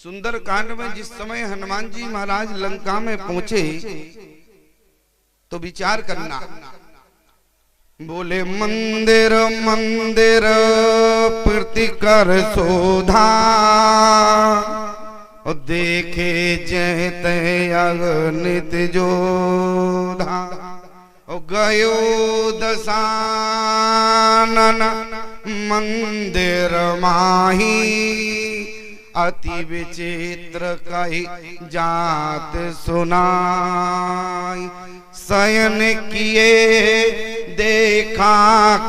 सुंदर कांड में जिस समय हनुमान जी महाराज लंका में पहुंचे तो विचार करना, बोले मंदिर मंदिर प्रतिकर शोधा, और देखे जहत अगणित जोधा, और गयो दशानन मंदिर माही, अति विचित्र कही जात सुनाई, शयन किए देखा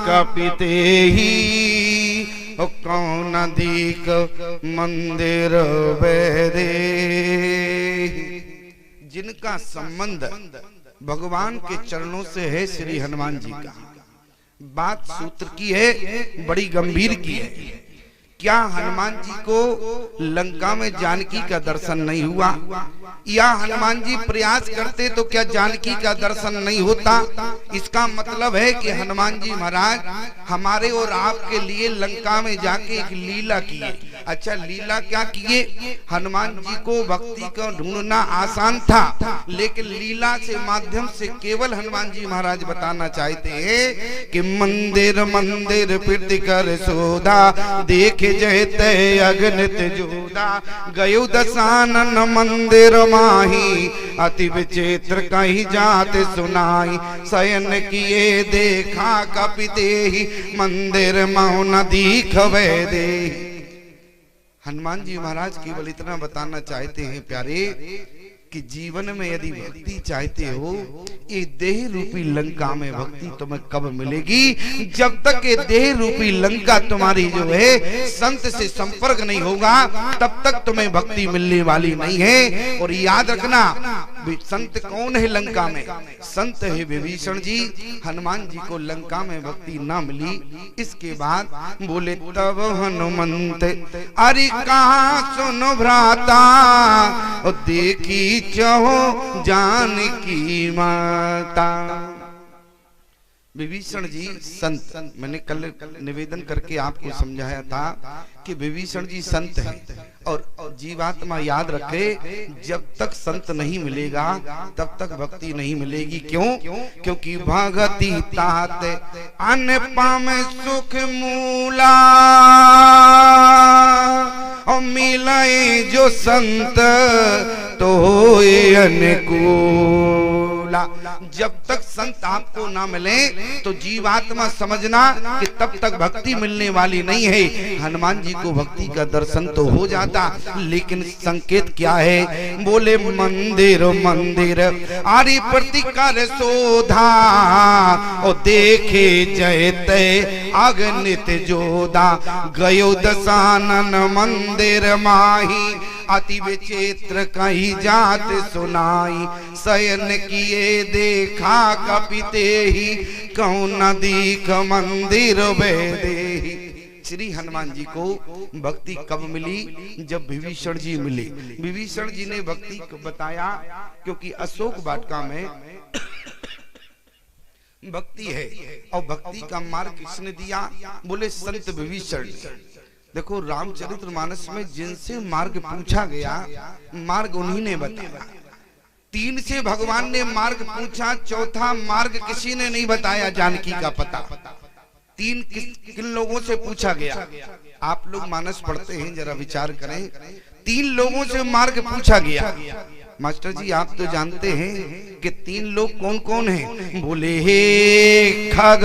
कपिते ही, कौन अधिक मंदिर वैदे। जिनका संबंध भगवान के चरणों से है श्री हनुमान जी का, बात सूत्र की है, बड़ी गंभीर की है। क्या हनुमान जी को लंका में जानकी का दर्शन नहीं हुआ, या हनुमान जी प्रयास करते तो क्या जानकी का दर्शन नहीं होता? इसका मतलब है कि हनुमान जी महाराज हमारे और आपके लिए लंका में जाके एक लीला किए। अच्छा, लीला क्या किए? हनुमान जी को भक्ति को ढूंढना आसान था, लेकिन लीला से माध्यम से केवल हनुमान जी महाराज बताना चाहते हैं कि मंदिर मंदिर प्रतिकर शोधा, देखे जहते अगणित जोधा, गयो दशानन मंदिर माही, अति विचित्र कही जात सुनाई, शयन किए देखा कपिते ही, मंदिर मौन दीख वैदे। हनुमान जी महाराज केवल इतना बताना चाहते हैं प्यारे कि जीवन में यदि भक्ति चाहते हो, ये देह रूपी लंका में भक्ति तुम्हें कब मिलेगी? जब तक ये देह रूपी लंका तुम्हारी जो है संत से संपर्क नहीं होगा, तब तक तुम्हें भक्ति मिलने वाली नहीं है। और याद रखना, संत कौन है लंका में? संत है विभीषण जी। हनुमान जी को लंका में भक्ति ना मिली। इसके बाद बोले तब हनुमंत अरे कहा सुनो भ्राता, और देखी चहो जानकी माता। विभीषण जी संत, मैंने कल निवेदन करके आपको समझाया था कि विभीषण जी संत हैं, और जीवात्मा याद रखे, जब तक संत नहीं मिलेगा तब तक भक्ति नहीं मिलेगी। क्यों? क्योंकि भगति तात अन पामे सुख मूला, और मिले जो संत तो होए अनुकूला। जब तक संत आपको ना मिले तो जीवात्मा समझना कि तब तक भक्ति मिलने वाली नहीं है। हनुमान जी को भक्ति का दर्शन तो हो जाता, लेकिन संकेत क्या है? बोले मंदिर मंदिर आरी प्रतिकर शोधा, और देखे जयते अगणित जोधा, गयो दशानन मंदिर माही, अति विचित्र कही जात सुनाई, शयन किए देखा कपिते ही, कौन दीख मंदिर वैदे। श्री हनुमान जी को भक्ति कब मिली? जब विभीषण जी मिले। विभीषण जी ने भक्ति को बताया, क्योंकि अशोक वाटिका में भक्ति है, और भक्ति का मार्ग किसने दिया? बोले संत विभीषण। देखो, रामचरितमानस में जिनसे मार्ग पूछा गया, मार्ग उन्हीं ने बताया। 3 से भगवान ने मार्ग पूछा, चौथा मार्ग किसी ने नहीं बताया जानकी का पता। 3 किन लोगों से पूछा गया? आप लोग मानस पढ़ते हैं, जरा विचार करें। 3 लोगों से मार्ग पूछा गया। मास्टर जी, आप तो जानते हैं कि 3 लोग कौन कौन हैं? बोले हे खग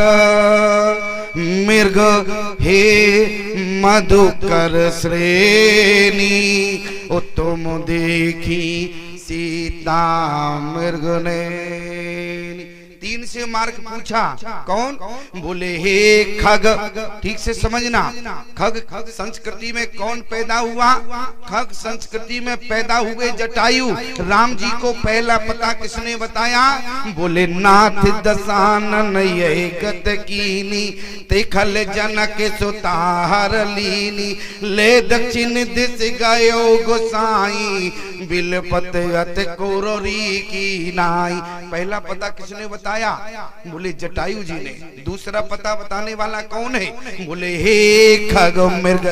मृग हे मधुकर श्रेणी, ओ तुम देखी सीता मृग ने। 3 से मार्ग पूछा। कौन? बोले हे खग। ठीक से समझना, खग संस्कृति में कौन पैदा हुआ? खग संस्कृति में पैदा हुए जटायु। राम जी को पहला पता किसने बताया? बोले नाथ दशानन ये गत कीनी, तिखल जनक सुतार लीनी, ले दक्षिण दिश गयो गोसाई, बिलपत अत कोरोरी की नाई, पहला पता किसने बताया? बोले जटायु जी ने। दूसरा पता बताने वाला कौन है? बोले हे खग मृग।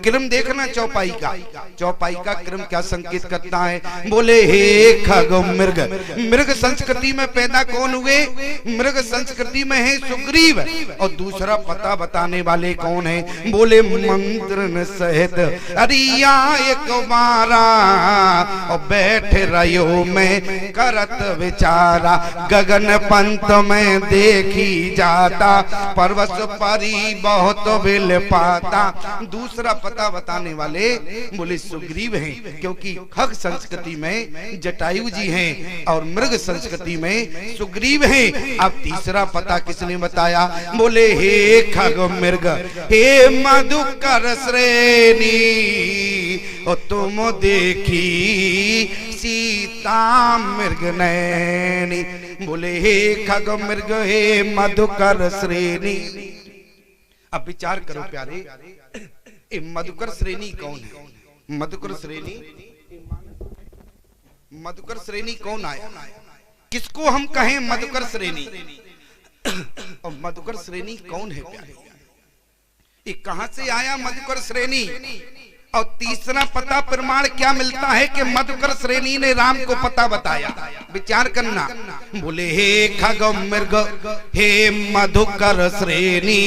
क्रम देखना चौपाई का, चौपाई का क्रम क्या संकेत करता है? बोले हे खग मृग। मृग संस्कृति में पैदा कौन हुए? मृग संस्कृति में है सुग्रीव। और दूसरा पता बताने वाले कौन है? बोले मंत्र सहित अरिया एक मारा और बैठ रहो में करत विचारा। गगन पंत में देखी जाता परवश परी बहुत बिल पाता। दूसरा पता बताने वाले बोले सुग्रीव हैं, क्योंकि खग संस्कृति में जटायु जी हैं और मृग संस्कृति में सुग्रीव हैं। अब तीसरा पता किसने बताया? बोले हे खग मृग हे मधुकर श्रेणी और तुम देखी सीता मृग नैनी। बोले हे खग मृग हे मधुकर श्रेणी। अब विचार करो प्यारे, ये मधुकर श्रेणी कौन है? मधुकर श्रेणी, मधुकर श्रेणी कौन आया? किसको हम कहें मधुकर श्रेणी? और मधुकर श्रेणी कौन है प्यारे? ये कहां से आया मधुकर श्रेणी? और तीसरा पता प्रमाण क्या मिलता है कि मधुकर श्रेणी ने राम को पता बताया? विचार करना। बोले हे खग मृग हे मधुकर श्रेणी।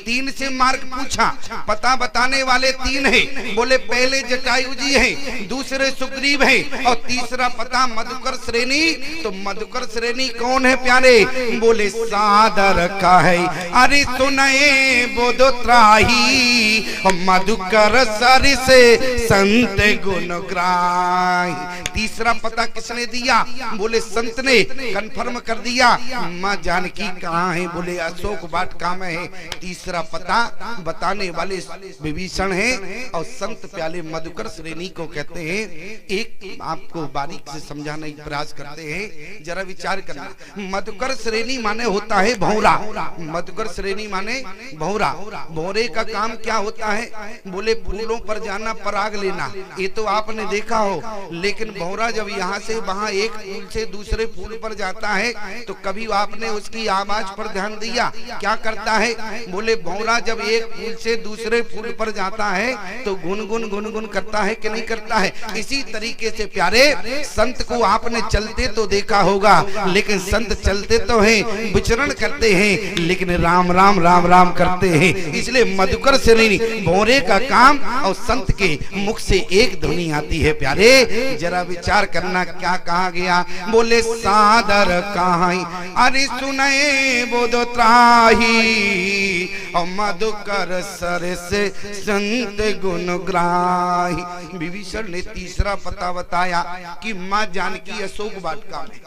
तीन से मार्ग पूछा, पता बताने वाले तीन हैं। बोले पहले जटायु जी हैं, दूसरे सुग्रीव हैं और तीसरा पता मधुकर श्रेणी। तो मधुकर श्रेणी कौन है प्यारे? बोले सादर का है अरे सुनए बोधो त्राही मधुकर सर से संत गुण ग्राही। तीसरा पता किसने दिया? बोले संत ने कंफर्म कर दिया। मां जानकी कहाँ है? बोले अशोक वाटिका में है। तीसरा पता बताने वाले विभीषण हैं और संत प्याले मधुकर श्रेणी को कहते हैं। एक आपको बारीक से समझाने का प्रयास करते हैं, जरा विचार करना। मधुकर श्रेणी माने होता है भौरा। मधुकर श्रेणी माने भौरा। भौरे का काम क्या होता है? बोले फूलों पर जाना, पराग लेना। ये तो आपने देखा हो, लेकिन भौरा जब यहाँ से वहाँ एक फूल से दूसरे फूल पर जाता है तो कभी आपने उसकी आवाज पर ध्यान दिया? क्या करता है? बोले भौरा जब एक फूल से दूसरे फूल पर जाता है तो गुनगुन गुनगुन करता है कि नहीं करता है? इसी तरीके से प्यारे संत को आपने चलते तो देखा होगा, लेकिन संत चलते तो हैं, विचरण करते हैं, लेकिन राम राम राम राम करते हैं। इसलिए मधुकर श्रेणी भौरे का काम और संत के मुख से एक ध्वनि आती है प्यारे। जरा विचार करना क्या कहा गया? बोले सादर कहाई अरे सुनए बोधो त्राही और मधुकर सर से संत गुण ग्राही। विभीषण ने तीसरा पता बताया कि मां जानकी अशोक वाटिका में।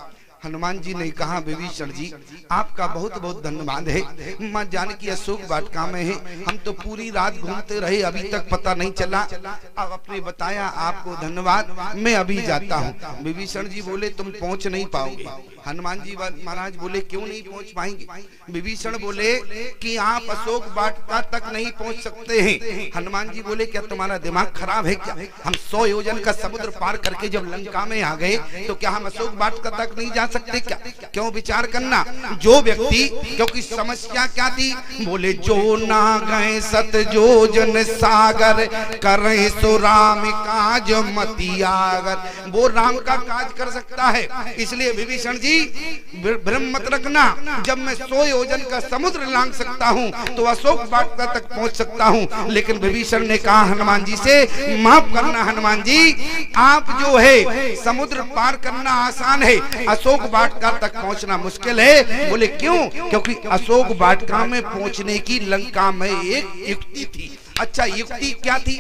हनुमान जी ने कहा विभीषण जी आपका बहुत बहुत धन्यवाद है, मां जानकी अशोक वाटिका में है। हम तो पूरी रात घूमते रहे, अभी तक पता नहीं चला। अब आपने बताया, आपको धन्यवाद, मैं अभी जाता हूँ। विभीषण जी बोले तुम पहुंच नहीं पाओगे। हनुमान जी महाराज बोले क्यों नहीं पहुंच पाएंगे? विभीषण बोले कि आप अशोक वाटिका तक नहीं पहुंच सकते हैं। हनुमान जी बोले क्या तुम्हारा दिमाग खराब है क्या? हम 100 योजन का समुद्र पार करके जब लंका में आ गए तो क्या हम अशोक वाटिका तक नहीं जा सकते क्या? क्यों? विचार करना। जो व्यक्ति, क्योंकि समस्या क्या थी? बोले जो ना गए सत योजन सागर करे सो राम काज मतियागर। वो राम का काज कर सकता है। इसलिए विभीषण जी भ्रम मत रखना, जब मैं 100 योजन का समुद्र लांघ सकता हूँ तो अशोक वाटिका तक पहुंच सकता हूँ। लेकिन विभीषण ने कहा हनुमान जी से माफ करना हनुमान जी, आप जो है समुद्र पार करना आसान है, अशोक वाटिका तक पहुंचना मुश्किल है। बोले क्यों? क्योंकि अशोक वाटिका में पहुंचने की लंका में एक युक्ति थी। अच्छा, युक्ति क्या थी?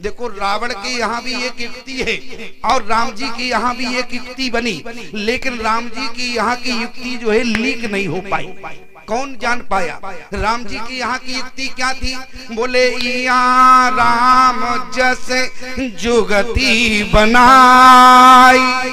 देखो रावण के यहाँ भी एक युक्ति है और राम जी के यहाँ भी एक युक्ति बनी, लेकिन राम जी की यहाँ की युक्ति जो है लीक नहीं हो पाई। कौन जान पाया? राम जी की यहाँ की युक्ति क्या थी? बोले या राम जैसे जुगति बनाई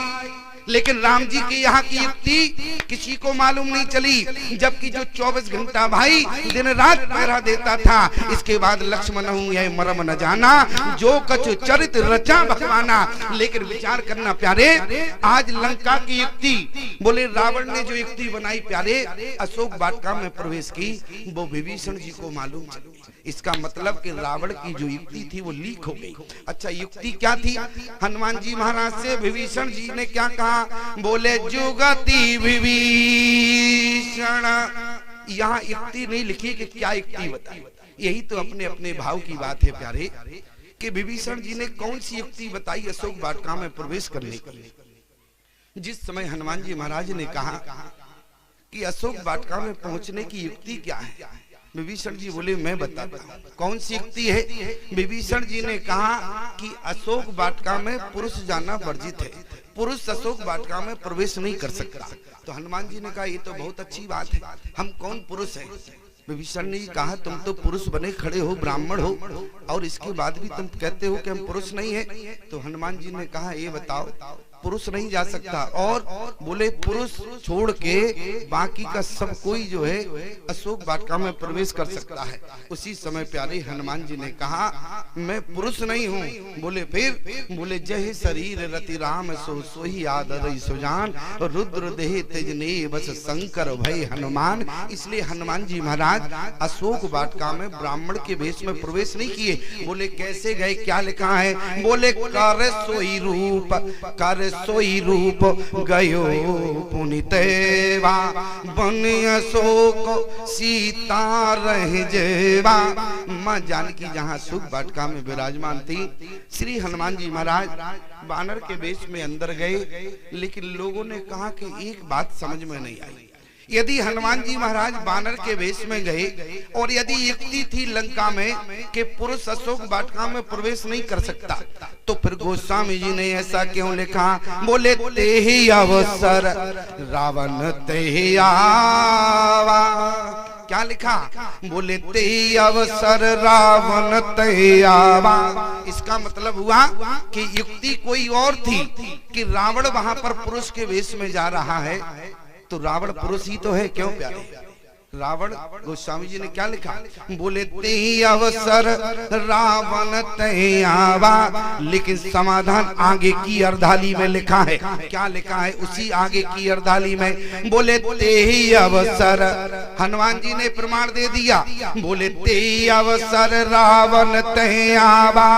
लेकिन राम जी की यहाँ की युक्ति किसी को मालूम नहीं चली, जबकि जो 24 घंटा भाई दिन रात पहरा देता था। इसके बाद लक्ष्मण हूँ यह मरम न जाना, जो कछु चरित रचा भगवाना। लेकिन विचार करना प्यारे, आज लंका की युक्ति, बोले रावण ने जो युक्ति बनाई प्यारे, अशोक वाटिका में प्रवेश की, वो विभीषण जी को मालूम चली। इसका मतलब कि रावण की जो युक्ति थी वो लीक हो गई। अच्छा, युक्ति क्या थी? हनुमान जी महाराज से विभीषण जी ने क्या कहा? बोले जुगति विभीषण। यहाँ युक्ति नहीं लिखी कि क्या युक्ति बताई। यही तो अपने अपने भाव की बात है प्यारे, कि विभीषण जी ने कौन सी युक्ति बताई अशोक वाटिका में प्रवेश करने के लिए। जिस समय हनुमान जी महाराज ने कहा कि अशोक वाटिका में पहुंचने की युक्ति क्या है, विभीषण जी बोले मैं बताता हूँ। कौन सी युक्ति है? विभीषण जी ने कहा कि अशोक वाटिका में पुरुष जाना वर्जित है, पुरुष अशोक वाटिका में प्रवेश नहीं कर सकता। तो हनुमान जी ने कहा ये तो बहुत अच्छी बात है, हम कौन पुरुष हैं? विभीषण ने कहा तुम तो पुरुष बने खड़े हो, ब्राह्मण हो, और इसके बाद भी तुम कहते हो कि हम पुरुष नहीं है। तो हनुमान जी ने कहा ये बताओ, पुरुष नहीं जा सकता। और बोले पुरुष छोड़ के बाकी का सब कोई जो है अशोक वाटिका में प्रवेश कर सकता है। उसी समय प्यारे हनुमान जी ने कहा मैं पुरुष नहीं हूँ। बोले फिर? बोले जय शरीर रति राम सो सोही आदर सुजान, रुद्र देह तेजने बस शंकर भय हनुमान। इसलिए हनुमान जी महाराज अशोक वाटिका में ब्राह्मण के वेश में प्रवेश नहीं किए। बोले कैसे गए, क्या लिखा है? बोले कर सोई रूप, कर सोई रूप गयो पुनितेवा, बन अशोक सीता रह जेवा। मां जानकी जहां अशोक वाटिका में विराजमान थी, श्री हनुमान जी महाराज बानर के वेश में अंदर गए। लेकिन लोगों ने कहा कि एक बात समझ में नहीं आई, यदि हनुमान जी महाराज बानर के वेश में गए और यदि युक्ति थी लंका में कि पुरुष अशोक वाटिका में प्रवेश नहीं कर सकता, तो फिर गोस्वामी जी ने ऐसा क्यों लिखा? बोले तेहि अवसर रावण तेहि आवा। क्या लिखा? बोले तेहि अवसर रावण तेहि आवा। इसका मतलब हुआ कि युक्ति कोई और थी कि रावण वहां पर पुरुष के वेश में जा रहा है, तो रावण पुरुष ही तो है, क्यों प्यारे? रावण, गोस्वामी जी ने क्या लिखा? बोले तेहि अवसर रावण तेहि आवा। लेकिन समाधान आगे की अर्धाली में लिखा है। क्या लिखा है उसी आगे की अर्धाली में? बोले तेहि अवसर, हनुमान जी ने प्रमाण दे दिया। बोले तेहि अवसर रावण तेहि आवा,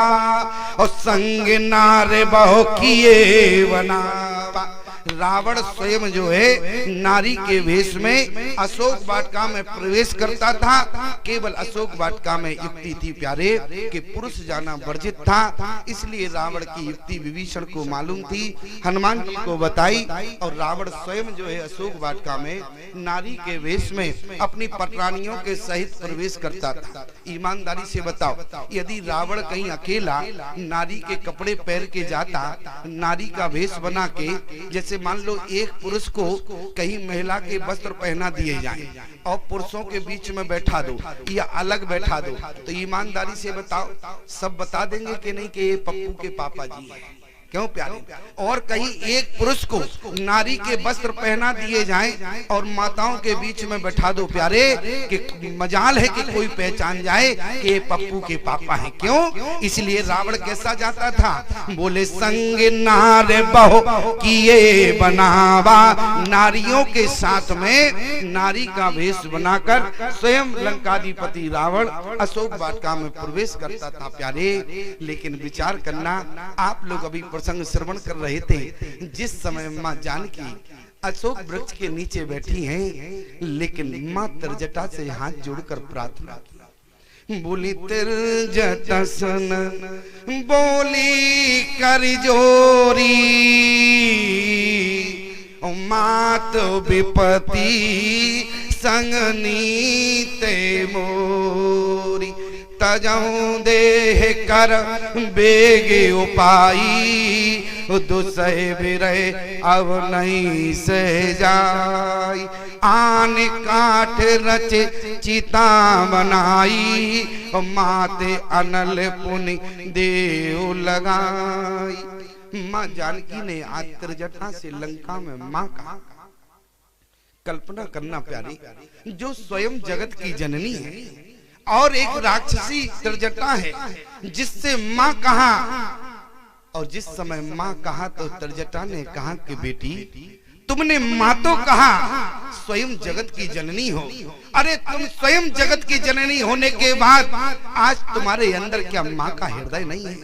और संग नारे बहु किए बनावा। रावण स्वयं जो है नारी के वेश में अशोक वाटिका में प्रवेश करता था। केवल अशोक वाटिका में युक्ति थी प्यारे कि पुरुष जाना वर्जित था। इसलिए रावण की युक्ति विभीषण को मालूम थी, हनुमान जी को बताई, और रावण स्वयं जो है अशोक वाटिका में नारी के वेश में अपनी पटरानियों के सहित प्रवेश करता था। ईमानदारी से बताओ, यदि रावण कहीं अकेला नारी के कपड़े पहन के जाता, नारी का वेश बना के, जैसे मान लो एक पुरुष को कहीं महिला के वस्त्र पहना दिए जाएं और पुरुषों के बीच में बैठा दो या अलग बैठा दो, तो ईमानदारी से बताओ सब बता देंगे कि नहीं कि ये पप्पू के पापा जी हैं। क्यों प्यारे? और कहीं एक पुरुष को नारी के वस्त्र पहना दिए जाएं और माताओं के बीच में बैठा दो प्यारे, कि मजाल है कि कोई पहचान जाए कि ये पप्पू के पापा हैं। क्यों? इसलिए रावण कैसा जाता था? बोले संग नारे बहु किए बनावा। नारियों के साथ में नारी का वेश बनाकर स्वयं लंकाधिपति रावण अशोक वाटिका में प्रवेश करता था प्यारे। लेकिन विचार करना, आप लोग अभी प्रसंग श्रवण कर रहे थे, जिस समय मां जानकी अशोक वृक्ष के नीचे बैठी हैं, लेकिन मां तरजटा से हाथ जोड़कर प्रार्थना की। बोली तरजटा सन बोली कर जोरी, मात विपति संग नीते मोरी। तजऊ देह कर बेगे उपाई, दुसह बिरहे अब नहीं से जाई। आन काठ रचे चिता बनाई, माते अनल पुनि देव लगाई। माँ जानकी ने आज त्रिजटा से लंका में माँ कहा। कल्पना करना प्यारी, जो स्वयं जगत की जननी है और एक राक्षसी त्रिजटा है जिससे माँ कहा, और जिस समय माँ कहा तो त्रिजटा ने कहा कि बेटी तुमने माँ तो कहा, स्वयं जगत की जननी हो। अरे तुम स्वयं जगत की जननी होने के बाद आज तुम्हारे अंदर क्या माँ का हृदय नहीं है?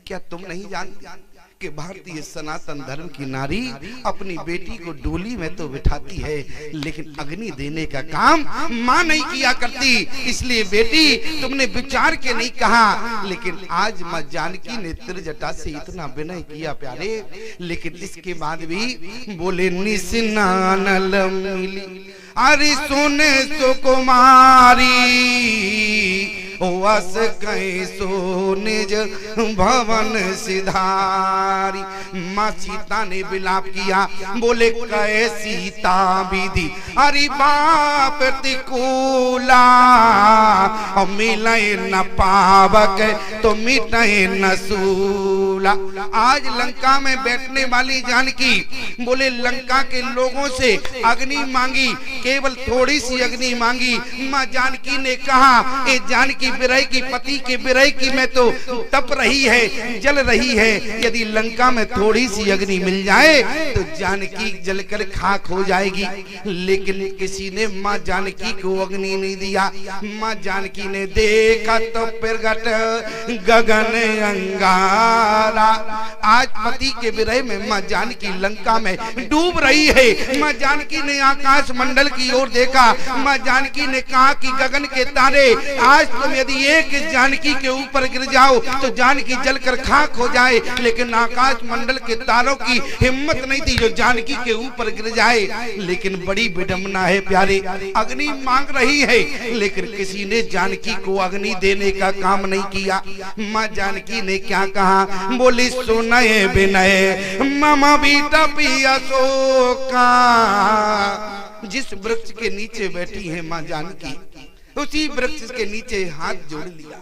क्या तुम नहीं जानती कि भारतीय सनातन धर्म की नारी अपनी बेटी को डोली में तो बिठाती है, लेकिन अग्नि देने का काम माँ नहीं किया करती। इसलिए बेटी तुमने विचार के नहीं कहा, लेकिन आज माँ जानकी ने त्रिजटा से इतना विनय किया प्यारे, लेकिन इसके बाद भी बोले निसिनानल मिली अरे सुन सुकुमारी वस कैसो निज भवन सिधारी। माँ सीता ने विलाप किया, बोले कै सीता विधि अरे बाप प्रतिकूला, मिले न पावक तो मिटे न सूला। आज लंका में बैठने वाली जानकी बोले लंका के लोगों से अग्नि मांगी, केवल थोड़ी सी अग्नि मांगी। माँ जानकी ने कहा ए जानकी विरह की पति के विरह की में तो तप रही है, जल रही है, यदि लंका में थोड़ी सी अग्नि मिल जाए तो जानकी जलकर खाक हो जाएगी। लेकिन किसी ने माँ जानकी को अग्नि नहीं दिया। माँ जानकी ने देखा तो प्रगट गगन अंगारा। आज पति के विरह में माँ जानकी लंका में डूब रही है। माँ जानकी ने आकाश मंडल की ओर देखा। माँ जानकी ने कहा कि गगन के तारे आज तुम यदि एक जानकी के ऊपर गिर जाओ तो जानकी जलकर खाक हो जाए, लेकिन आकाश मंडल के तारों की हिम्मत नहीं थी जो जानकी के ऊपर गिर जाए। लेकिन बड़ी विडंबना है प्यारे, अग्नि मांग रही है लेकिन किसी ने जानकी को अग्नि देने का काम नहीं किया। माँ जानकी ने क्या कहा, बोली सुनए विनय मम बीटा पिया शोका। जिस वृक्ष के नीचे बैठी है माँ जानकी, उसी वृक्ष के नीचे हाथ जोड़ लिया।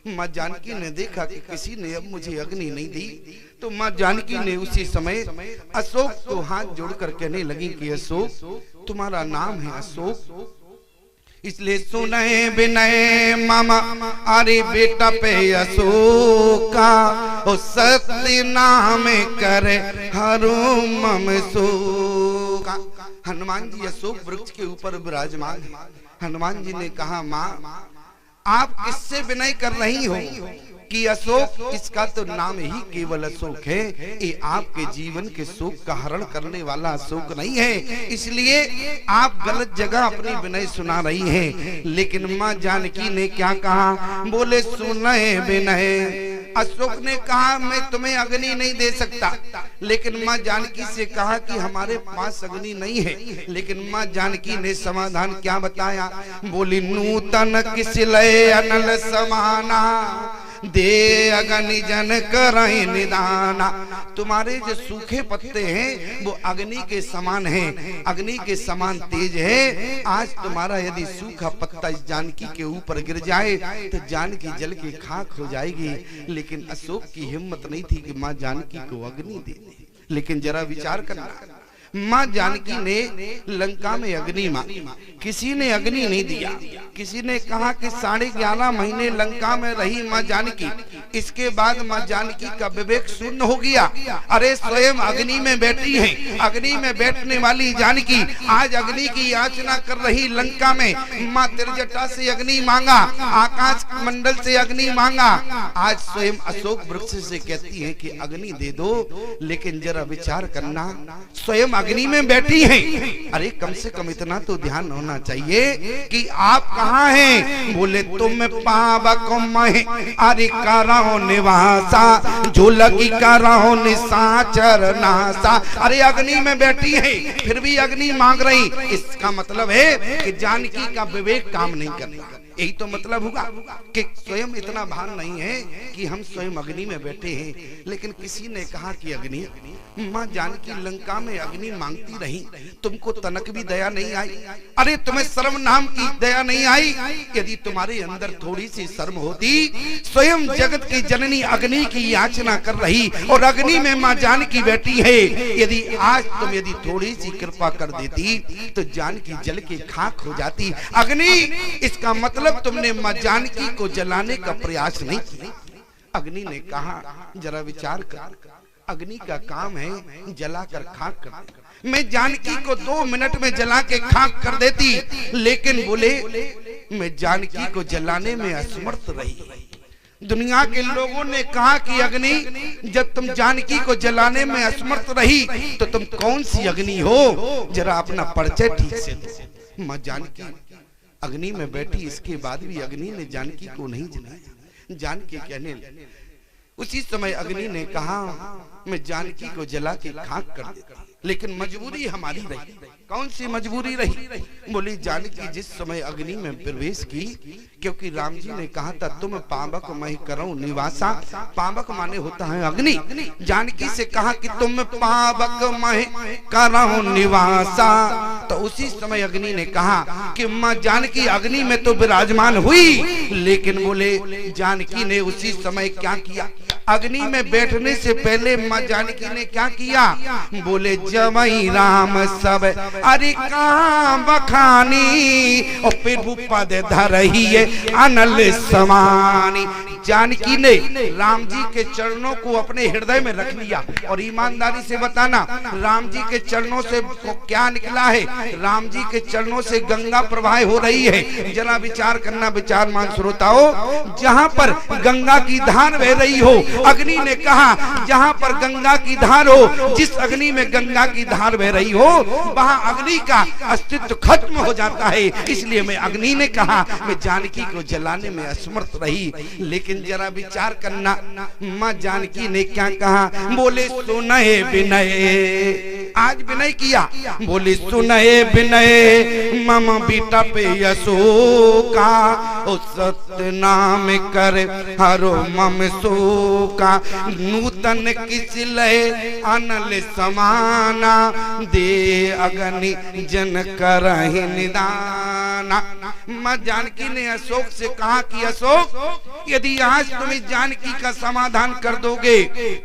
माँ जानकी ने देखा कि किसी ने अब मुझे अग्नि नहीं दी, तो माँ जानकी ने उसी समय अशोक को हाथ जोड़कर कहने लगी कि अशोक तुम्हारा नाम है अशोक, इसलिए सुनए विनय मामा अरे बेटा पे अशोका, ओ सत्य नाम करे हरो मम शोका। हनुमान जी अशोक वृक्ष के ऊपर विराजमान है। हनुमान जी ने कहा माँ आप किससे विनय कर रही हो कि अशोक, इसका तो नाम ही केवल अशोक है, ये आपके जीवन के शोक का हरण करने वाला अशोक नहीं है, इसलिए आप गलत जगह अपनी विनय सुना रही हैं। लेकिन माँ जानकी ने क्या कहा, बोले सुनए विनय। अशोक ने कहा मैं तुम्हें अग्नि नहीं दे सकता, लेकिन माँ जानकी से कहा कि हमारे पास अग्नि नहीं है। लेकिन माँ जानकी ने समाधान क्या बताया, बोली नूतन किस लय अनल समाना दे अग्नि जन करहि निदाना। तुम्हारे जो सूखे पत्ते हैं वो अग्नि के समान हैं, अग्नि के समान तेज है। आज तुम्हारा यदि सूखा पत्ता इस जानकी के ऊपर गिर जाए तो जानकी जल के खाक हो जाएगी। लेकिन अशोक की हिम्मत नहीं थी कि माँ जानकी को अग्नि दे दे। लेकिन जरा विचार करना, माँ जानकी ने लंका में अग्नि मांगी, किसी ने अग्नि नहीं दिया। किसी ने कहा कि 11.5 महीने लंका में रही माँ जानकी, इसके बाद माँ जानकी का विवेक शून्य हो गया। अरे स्वयं अग्नि में बैठी है, अग्नि में बैठने वाली जानकी आज अग्नि की याचना कर रही लंका में। माँ त्रिजटा से अग्नि मांगा, आकाश मंडल से अग्नि मांगा, आज स्वयं अशोक वृक्ष से कहती है कि अग्नि दे दो। लेकिन जरा विचार करना, स्वयं अग्नि में बैठी हैं। अरे कम से कम इतना तो ध्यान होना चाहिए कि आप कहाँ हैं। बोले तुम पावक महे अरे कराओ निवासा, झोलकी कराओ निशाचर नासा। अरे अग्नि में बैठी है फिर भी अग्नि मांग रही, इसका मतलब है कि जानकी का विवेक काम नहीं करता। यही तो मतलब होगा कि स्वयं इतना भान नहीं है कि हम स्वयं अग्नि में बैठे हैं। लेकिन किसी ने कहा कि अग्नि, माँ जानकी लंका में अग्नि मांगती रही, तुमको तनक भी दया नहीं आई? अरे तुम्हें शर्म नाम की दया नहीं आई? यदि तुम्हारे अंदर थोड़ी सी शर्म होती, स्वयं जगत की जननी अग्नि की याचना कर रही और अग्नि में माँ जानकी बैठी है, यदि आज तुम यदि थोड़ी सी कृपा कर देती तो जानकी जल के खाक हो जाती। अग्नि, इसका मतलब तुमने माँ जानकी को जलाने का प्रयास नहीं किया। अग्नि ने कहा जरा विचार कर, अग्नि का काम है जलाकर खाक कर। मैं जानकी को 2 मिनट में जला के खाक कर देती, लेकिन बोले मैं जानकी को जलाने में असमर्थ रही। दुनिया के लोगों ने कहा कि अग्नि, जब तुम जानकी को जलाने में असमर्थ रही तो तुम कौन सी अग्नि हो? जरा अपना परिचय ठीक से दो। माँ जानकी अग्नि में बैठी, इसके बाद भी अग्नि ने जानकी को नहीं जलाया। जानकी कहने लगी, उसी समय अग्नि ने कहा मैं जानकी को जला के खाक कर देता, लेकिन मजबूरी हमारी रही। कौन सी मजबूरी रही? बोली जानकी जिस समय अग्नि में प्रवेश की, क्योंकि राम जी ने कहा था तुम पावक मैं करूं निवासा। पावक माने होता है अग्नि। जानकी से कहा कि तुम पावक मैं करूं निवासा, तो उसी समय अग्नि ने कहा कि माँ जानकी अग्नि में तो विराजमान हुई, लेकिन बोले जानकी ने उसी समय क्या किया? अग्नि में बैठने से पहले माँ जानकी ने क्या किया? बोले जवई राम सब अरे काम बखानी और प्रभु पद धरही अनल समानी। जानकी ने राम जी के चरणों को अपने हृदय में रख लिया। और ईमानदारी से बताना, राम जी के चरणों से क्या निकला है? राम जी के चरणों से गंगा प्रवाह हो रही है। जरा विचार करना, विचारमान श्रोताओं, जहां पर गंगा की धार बह रही हो, अग्नि ने कहा जहां पर गंगा की धार हो, जिस अग्नि में गंगा की धार बह रही हो, वहां अग्नि का अस्तित्व खत्म हो जाता है। इसलिए मैं अग्नि ने कहा मैं जानकी को जलाने में असमर्थ रही। लेकिन जरा विचार करना, माँ जानकी ने क्या कहा? बोले सुनए विनय, आज विनय किया। बोले सुनए विनय मम बेटा पे यशोका, उस सत्य नाम कर हरो मम शोका। नूतन किस लय अनल समाना, दे अग्नि जन करहि निदाना। माँ जानकी ने अशोक से कहा कि अशोक, यदि आज तुम्हें जानकी का समाधान कर दोगे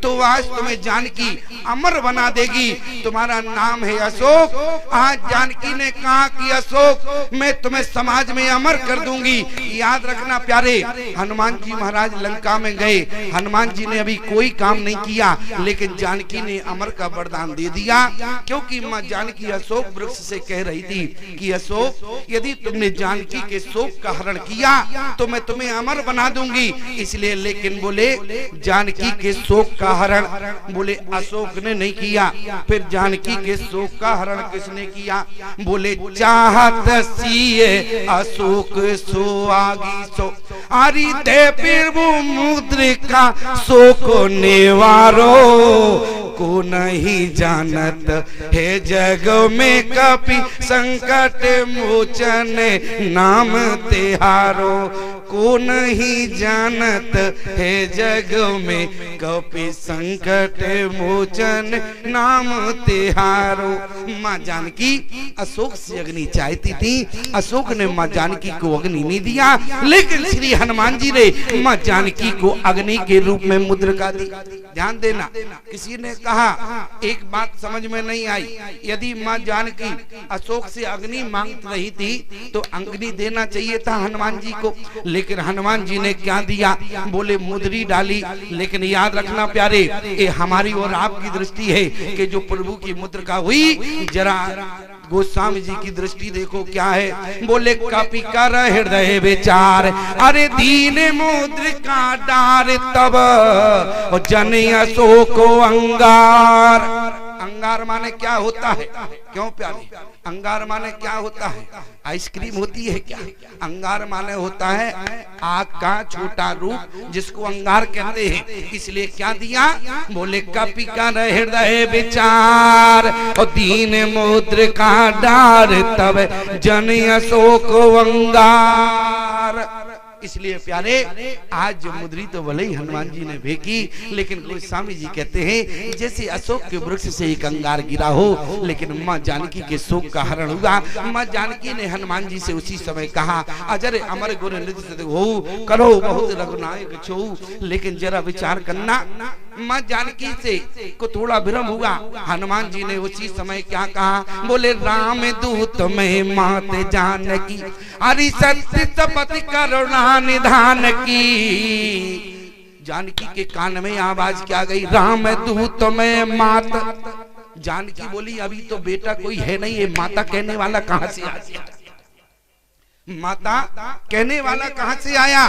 तो आज तुम्हें जानकी अमर बना देगी। तुम्हारा नाम है अशोक। आज जानकी ने कहा कि अशोक मैं तुम्हें समाज में अमर कर दूंगी। याद रखना प्यारे, हनुमान जी महाराज लंका में गए, हनुमान जी ने अभी कोई काम नहीं किया, लेकिन जानकी ने अमर का वरदान दे दिया। क्योंकि माँ जानकी अशोक वृक्ष से कह रही थी कि अशोक यदि तुमने जानकी के शोक का हरण किया तो मैं तुम्हें अमर बना दूंगी। इसलिए लेकिन बोले जानकी के शोक का हरण बोले अशोक ने नहीं किया। फिर जानकी के शोक का हरण किसने किया? बोले चाहत सीए अशोक सो आगी सो, आरी दे प्रभु मुद्रिका शोक निवारो। को नहीं जानत है जग में कपि संकट मोचन नाम तिहारो। को नहीं जानत है जग में कपि संकट मोचन नाम तिहारो। माँ जानकी अशोक से अग्नि चाहती थी, अशोक ने माँ जानकी को अग्नि नहीं दिया, लेकिन श्री हनुमान जी ने माँ जानकी को अग्नि के रूप में मुद्रिका दी। ध्यान देना, किसी ने कहा एक बात समझ में नहीं आई, यदि माँ जानकी अशोक से अग्नि मांग रही थी तो अग्नि देना चाहिए था हनुमान जी को, लेकिन हनुमान जी ने क्या दिया? बोले मुद्री डाली। लेकिन याद रखना प्यारे, ये हमारी और आपकी दृष्टि है कि जो प्रभु की मुद्रिका हुई, जरा गोस्वामी जी की दृष्टि देखो क्या है। बोले कपि कर हृदय विचार, अरे दीन मुद्रिका डार तब जन अशोक अंगार। अंगार माने क्या होता है? क्यों प्यारे, अंगार माने क्या होता है? आइसक्रीम होती है क्या? अंगार माने होता है आग का छोटा रूप, जिसको अंगार कहते हैं। इसलिए क्या दिया? बोले कपि कर हृदय विचार और दीन मुद्रिका डार तब जन अशोक अंगार। इसलिए प्यारे आज जो मुद्री तो भले ही हनुमान जी ने फेंकी, लेकिन गोस्वामी जी कहते हैं जैसे अशोक के वृक्ष से एक अंगार गिरा हो, लेकिन माँ जानकी के शोक का हरण हुआ। माँ जानकी ने हनुमान जी से उसी समय कहा, अजर अमर गुर निधि हो करो बहुत रघुनायक छो। लेकिन जरा विचार करना, माँ जानकी से को थोड़ा भ्रम हुआ। हनुमान जी ने उसी समय क्या कहा, बोले राम दूत में मात जानकी, हरि सत्य शपथ करुणा निधान की। जानकी के कान में आवाज क्या गई, राम दूत में मात। जानकी बोली अभी तो बेटा कोई है नहीं, ये माता कहने वाला कहां से आ गया, माता कहने वाला कहां से आया।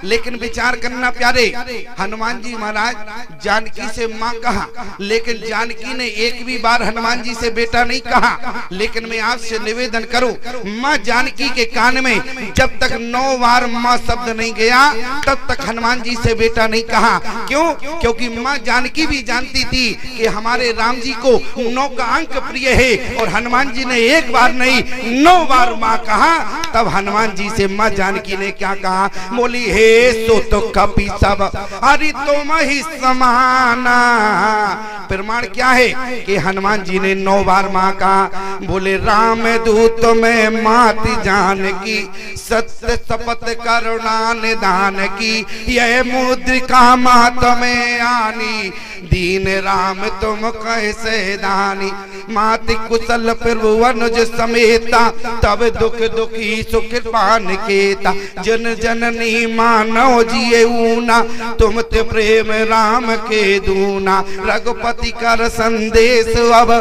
लेकिन विचार करना प्यारे, हनुमान जी महाराज जानकी से मां कहा, लेकिन जानकी ने एक भी बार हनुमान जी से बेटा नहीं कहा। लेकिन मैं आपसे निवेदन करूं, मां जानकी के कान में जब तक 9 बार मां शब्द नहीं गया तब तक हनुमान जी से बेटा नहीं कहा। क्यों? क्योंकि मां जानकी भी जानती थी कि हमारे राम जी को 9 का अंक प्रिय है, और हनुमान जी ने एक बार नहीं 9 बार मां कहा। तब हनुमान जी से मां जानकी ने क्या कहा, बोली हे सो तो कपि सब हरि तुम ही समाना। प्रमाण क्या है कि हनुमान जी ने 9 बार मां कहा। बोले राम दूत में माति जानकी, सत्य शपथ करुणा निधान की। यह मुद्रिका मात में आनी, दीन राम तुम कैसे दानी। माति कुशल प्रभु अनुज समेता, तब दुख दुखी सुख पान केता। जन जननी मानव जिये ऊना, तुम ते प्रेम राम के दूना। रघुपति कर संदेश अब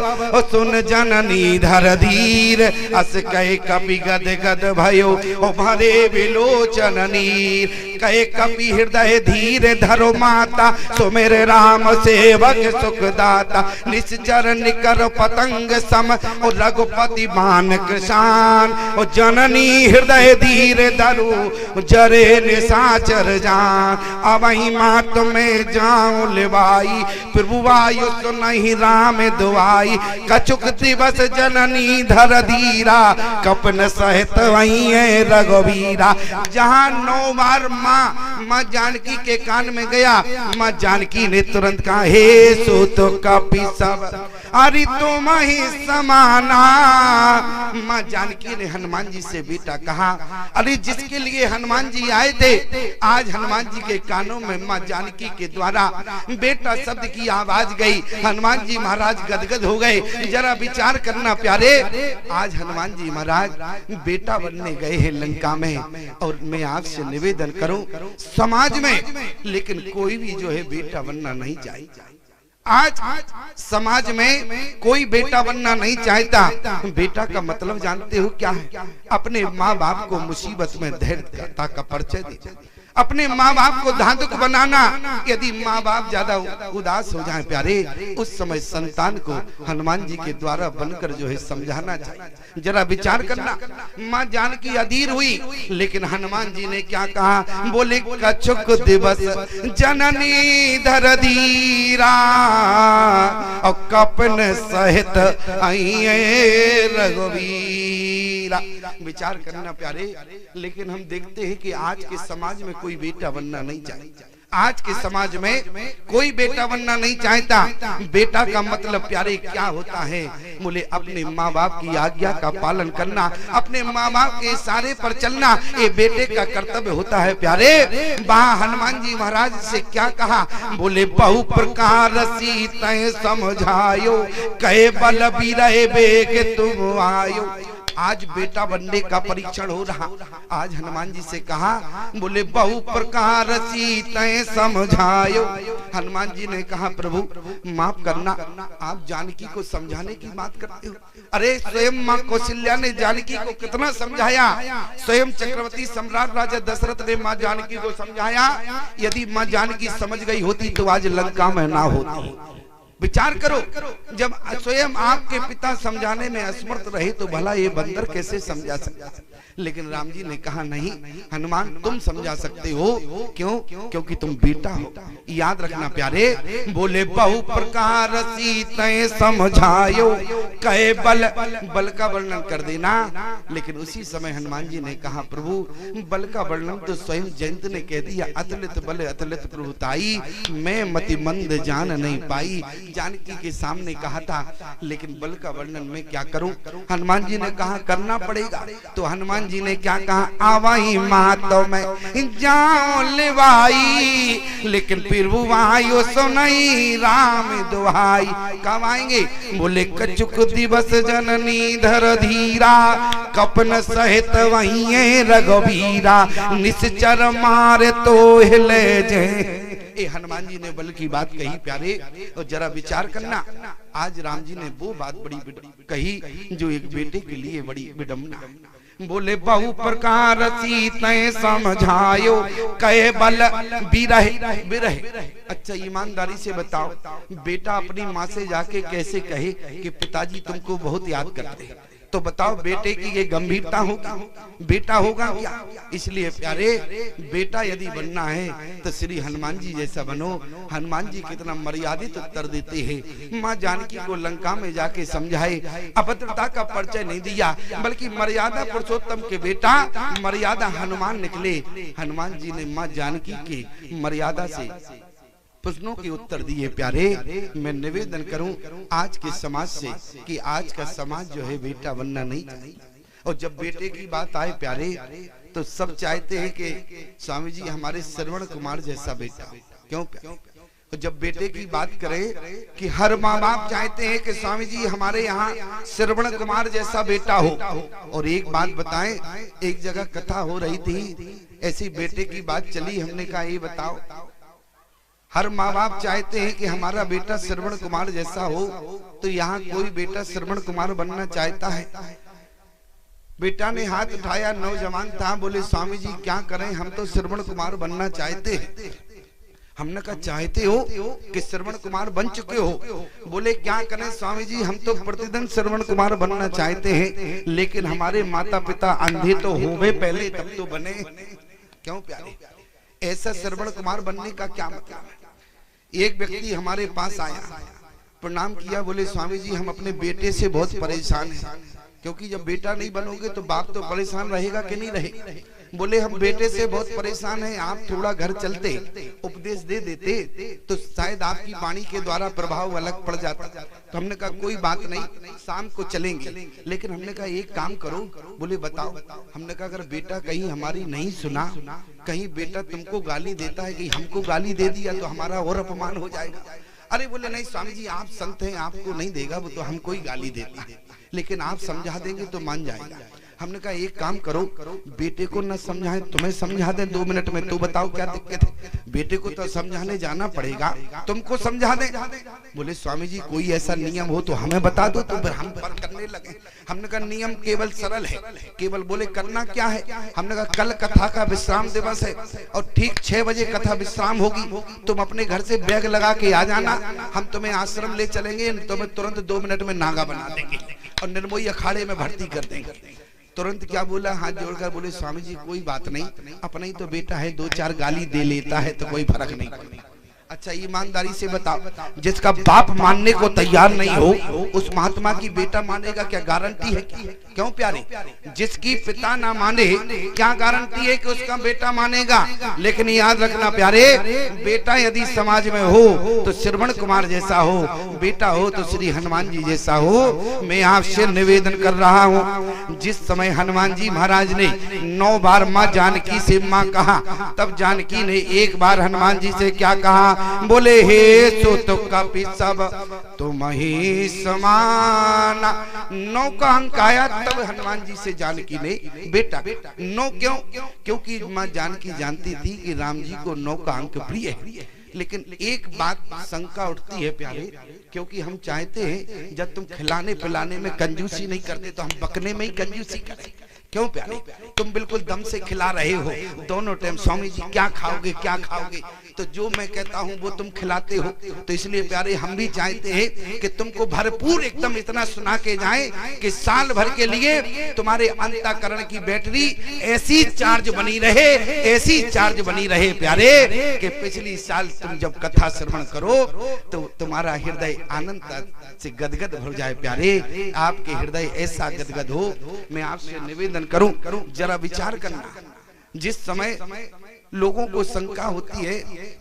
सुन जननी धर धीर। अस कहे कपि गद गद भयो भरे विलोचन नीर। कहे कपि हृदय धीर धरो माता, सो मेरे राम सेवक सुख दाता। निश्चर निकर पतंग सम और रघुपति मान कृषान। और जननी हृदय धीर धरो जरे निशाचर जान। अवही मात में जाऊं लिवाई, प्रभु वायु तो नहीं राम दुआई। कछुक दिवस जननी धर धीरा, कपन सहित वही है रघुवीरा। जहाँ 9 बार माँ जानकी के कान में गया, माँ जानकी ने तुरंत कहा हे सो तो कपि सब हरि तुम ही समाना। माँ जानकी ने हनुमान जी से बेटा कहा। अरे जिसके लिए हनुमान जी आए थे, आज हनुमान जी के कानों में माँ जानकी के द्वारा बेटा शब्द की आवाज गई। हनुमान जी महाराज गदगद हो गए। जरा विचार करना प्यारे, आज हनुमान जी महाराज बेटा बनने गए हैं लंका में। और मैं आपसे निवेदन करूं, समाज में लेकिन कोई भी जो है बेटा बनना नहीं चाहता। आज समाज में कोई बेटा बनना नहीं चाहता। बेटा का मतलब जानते हो क्या है? अपने माँ बाप को मुसीबत में धैर्यता का परिचय देना, अपने माँ बाप को धांधुक बनाना। यदि माँ बाप ज्यादा उदास हो जाए प्यारे, उस समय संतान को हनुमान जी के द्वारा बनकर जो है समझाना चाहिए। जरा विचार करना, माँ जानकी अधीर हुई, लेकिन हनुमान जी ने क्या कहा, बोले कछुक दिवस जननी धर धीरा, और कपन सहित आइए रघुवीरा। विचार करना प्यारे, लेकिन हम देखते हैं कि आज के समाज में कोई बेटा बनना नहीं चाहता। आज के समाज में कोई बेटा बनना नहीं चाहता। बेटा का मतलब प्यारे क्या होता है? बोले अपने माँ बाप की आज्ञा का पालन करना, अपने माँ बाप के इशारे पर चलना, ये बेटे का कर्तव्य होता है प्यारे। वहाँ हनुमान जी महाराज से क्या कहा, बोले बहु प्रकार सीते समझायो, कहे बल बिरहे बेग तुम आयो। आज बेटा बनने का परीक्षण हो रहा। आज हनुमान जी से कहा, बोले बहु प्रकार सीते समझायो। हनुमान जी ने कहा प्रभु माफ करना, आप जानकी को समझाने की बात करते हो। अरे स्वयं माँ कौशल्या ने जानकी को कितना समझाया। स्वयं चक्रवर्ती सम्राट राजा दशरथ ने माँ जानकी को समझाया। यदि माँ जानकी समझ गई होती तो आज लंका में ना होती। विचार करो, जब स्वयं आपके पिता समझाने में असमर्थ रहे तो भला ये बंदर कैसे समझा सकता। लेकिन राम जी ने कहा नहीं हनुमान, तुम समझा सकते हो। क्यों? क्योंकि तुम बेटा हो। याद रखना प्यारे, बोले बहु प्रकार सीते समझायो, कहे बल, बल का वर्णन कर देना। लेकिन उसी समय हनुमान जी ने कहा प्रभु बल का वर्णन तो स्वयं जयंत ने कह दिया, अतुलित बल अतुलित प्रभुताई, मैं मति मंद जान नहीं पाई। जानकी के सामने कहा था, लेकिन बल का वर्णन मैं क्या करूं। हनुमान जी ने कहा करना पड़ेगा। तो हनुमान जी ने क्या कहा, आवाही मातो में जाओ लेवाई, लेकिन फिर वो आयो सो नहीं राम दुहाई। कब आएंगे, बोले कचुक दिवस जननी धर धीरा, कपन सहित वहीं रघुवीरा, निश्चर मारे तो हिले जय। हनुमान जी ने बल की बात कही प्यारे, और जरा विचार करना, आज राम जी ने वो बात बड़ी कही जो एक बेटे के लिए बड़ी विडम्बना। बोले बहु प्रकार सीते समझायो, कहे बल बिरहे बिरहे। अच्छा ईमानदारी से बताओ, बेटा अपनी माँ से जाके कैसे कहे कि पिताजी तुमको बहुत याद करते हैं, तो बताओ बेटे की ये गंभीरता होगी, बेटा होगा क्या। इसलिए प्यारे बेटा यदि बनना है तो श्री हनुमान जी जैसा बनो। हनुमान जी कितना मर्यादित उत्तर देते हैं। माँ जानकी को लंका में जाके समझाए, अभद्रता का परिचय नहीं दिया, बल्कि मर्यादा पुरुषोत्तम के बेटा मर्यादा हनुमान निकले। हनुमान जी ने माँ जानकी के मर्यादा से प्रश्नों के उत्तर दिए। प्यारे मैं निवेदन करूं आज के समाज से कि आज का समाज जो है बेटा बनना नहीं चाहिए। और जब बेटे की बात आए प्यारे तो सब चाहते हैं कि स्वामी जी हमारे श्रवण कुमार जैसा बेटा। क्यों प्यारे? तो जब बेटे की बात करें कि हर माँ बाप चाहते हैं कि स्वामी जी हमारे यहाँ श्रवण कुमार जैसा बेटा हो। और एक बात बताएं, एक जगह कथा हो रही थी, ऐसी बेटे की बात चली, हमने कहा ये बताओ, हर माँ बाप चाहते हैं कि हमारा बेटा श्रवण कुमार जैसा हो, तो यहाँ कोई बेटा श्रवण कुमार बनना चाहता है? बेटा ने हाथ उठाया, नौजवान था, बोले स्वामी जी क्या करें, हम तो श्रवण कुमार बनना चाहते हैं। हमने कहा चाहते हो कि श्रवण कुमार बन चुके हो? बोले क्या करें स्वामी जी, हम तो प्रतिदिन श्रवण कुमार बनना चाहते हैं, लेकिन हमारे माता पिता अंधे तो होवे पहले तब तो बने। क्यों प्यारे? ऐसा श्रवण कुमार बनने का क्या मतलब है? एक व्यक्ति हमारे पास आया, प्रणाम किया, बोले स्वामी जी हम अपने बेटे से बहुत परेशान हैं, क्योंकि जब बेटा नहीं बनोगे तो बाप तो परेशान रहेगा कि नहीं रहेगा। बोले हम बेटे से बहुत परेशान हैं, आप थोड़ा घर चलते उपदेश दे देते तो शायद आपकी वाणी के द्वारा प्रभाव अलग पड़ जाता। तो हमने कहा कोई बात नहीं, शाम को चलेंगे। लेकिन हमने कहा एक काम करो। बोले बताओ। हमने कहा अगर बेटा कहीं हमारी नहीं सुना, कहीं बेटा तुमको गाली देता है कि हमको गाली दे दिया तो हमारा और अपमान हो जाएगा। अरे बोले नहीं स्वामी जी आप संत हैं, आपको नहीं देगा, वो तो हमको ही गाली देता है, लेकिन आप समझा देंगे तो मान जाएगा। हमने कहा एक काम करो, बेटे को न समझाएं, तुम्हें समझा दें 2 मिनट में, तो बताओ क्या दिक्कत है? बेटे को तो समझाने जाना पड़ेगा, तुमको समझा दें। बोले स्वामी जी कोई ऐसा नियम हो तो हमें बता दो, तो फिर हम पर करने लगे। हमने कहा नियम केवल सरल है, केवल बोले करना क्या है? हमने कहा कल कथा का विश्राम दिवस है और ठीक 6 बजे कथा विश्राम होगी, तुम अपने घर से बैग लगा के आ जाना, हम तुम्हें आश्रम ले चलेंगे, तुम्हें तुरंत 2 मिनट में नागा बना देंगे और निर्मोही अखाड़े में भर्ती कर देंगे। तुरंत क्या बोला, हाथ जोड़कर बोले स्वामी जी कोई बात नहीं, अपना ही तो बेटा है, 2-4 गाली दे लेता है तो कोई फर्क नहीं पड़ेगा। अच्छा ईमानदारी से बताओ, जिसका बाप मानने को तैयार नहीं हो उस महात्मा की बेटा मानेगा, क्या गारंटी है? क्यों प्यारे? जिसकी पिता ना माने क्या गारंटी है कि उसका बेटा मानेगा? लेकिन याद रखना प्यारे, बेटा यदि समाज में हो तो श्रवण कुमार जैसा हो, बेटा हो तो श्री हनुमान जी जैसा हो। मैं आपसे निवेदन कर रहा हूँ, जिस समय हनुमान जी महाराज ने 9 बार माँ जानकी से माँ कहा, तब जानकी ने एक बार हनुमान जी से क्या कहा? बोले हे सुत कपि सब तुम ही समाना। 9 का अंक आया तब हनुमान जी से जानकी ने बेटा 9 क्यों? क्योंकि माँ जानकी जानती थी कि राम जी को 9 का अंक प्रिय है। लेकिन एक बात शंका उठती है प्यारे, क्योंकि हम चाहते हैं जब तुम खिलाने पिलाने में कंजूसी नहीं करते तो हम बकने में ही कंजूसी करें। क्यों प्यारे? तुम बिल्कुल दम से खिला रहे हो, दोनों टाइम स्वामी जी क्या खाओगे क्या खाओगे, तो जो मैं कहता हूँ वो तुम खिलाते हो। तो इसलिए प्यारे हम भी चाहते हैं कि तुमको भरपूर एकदम इतना सुना के जाए कि साल भर के लिए तुम्हारे अंतःकरण की बैटरी ऐसी चार्ज बनी रहे, ऐसी चार्ज बनी रहे प्यारे, कि पिछली साल तुम जब कथा श्रवण करो तो तुम्हारा हृदय आनंद से गदगद हो जाए प्यारे। आपके हृदय ऐसा गदगद हो। मैं आपसे निवेदन करूं, जरा विचार करना। जिस समय लोगों को शंका होती है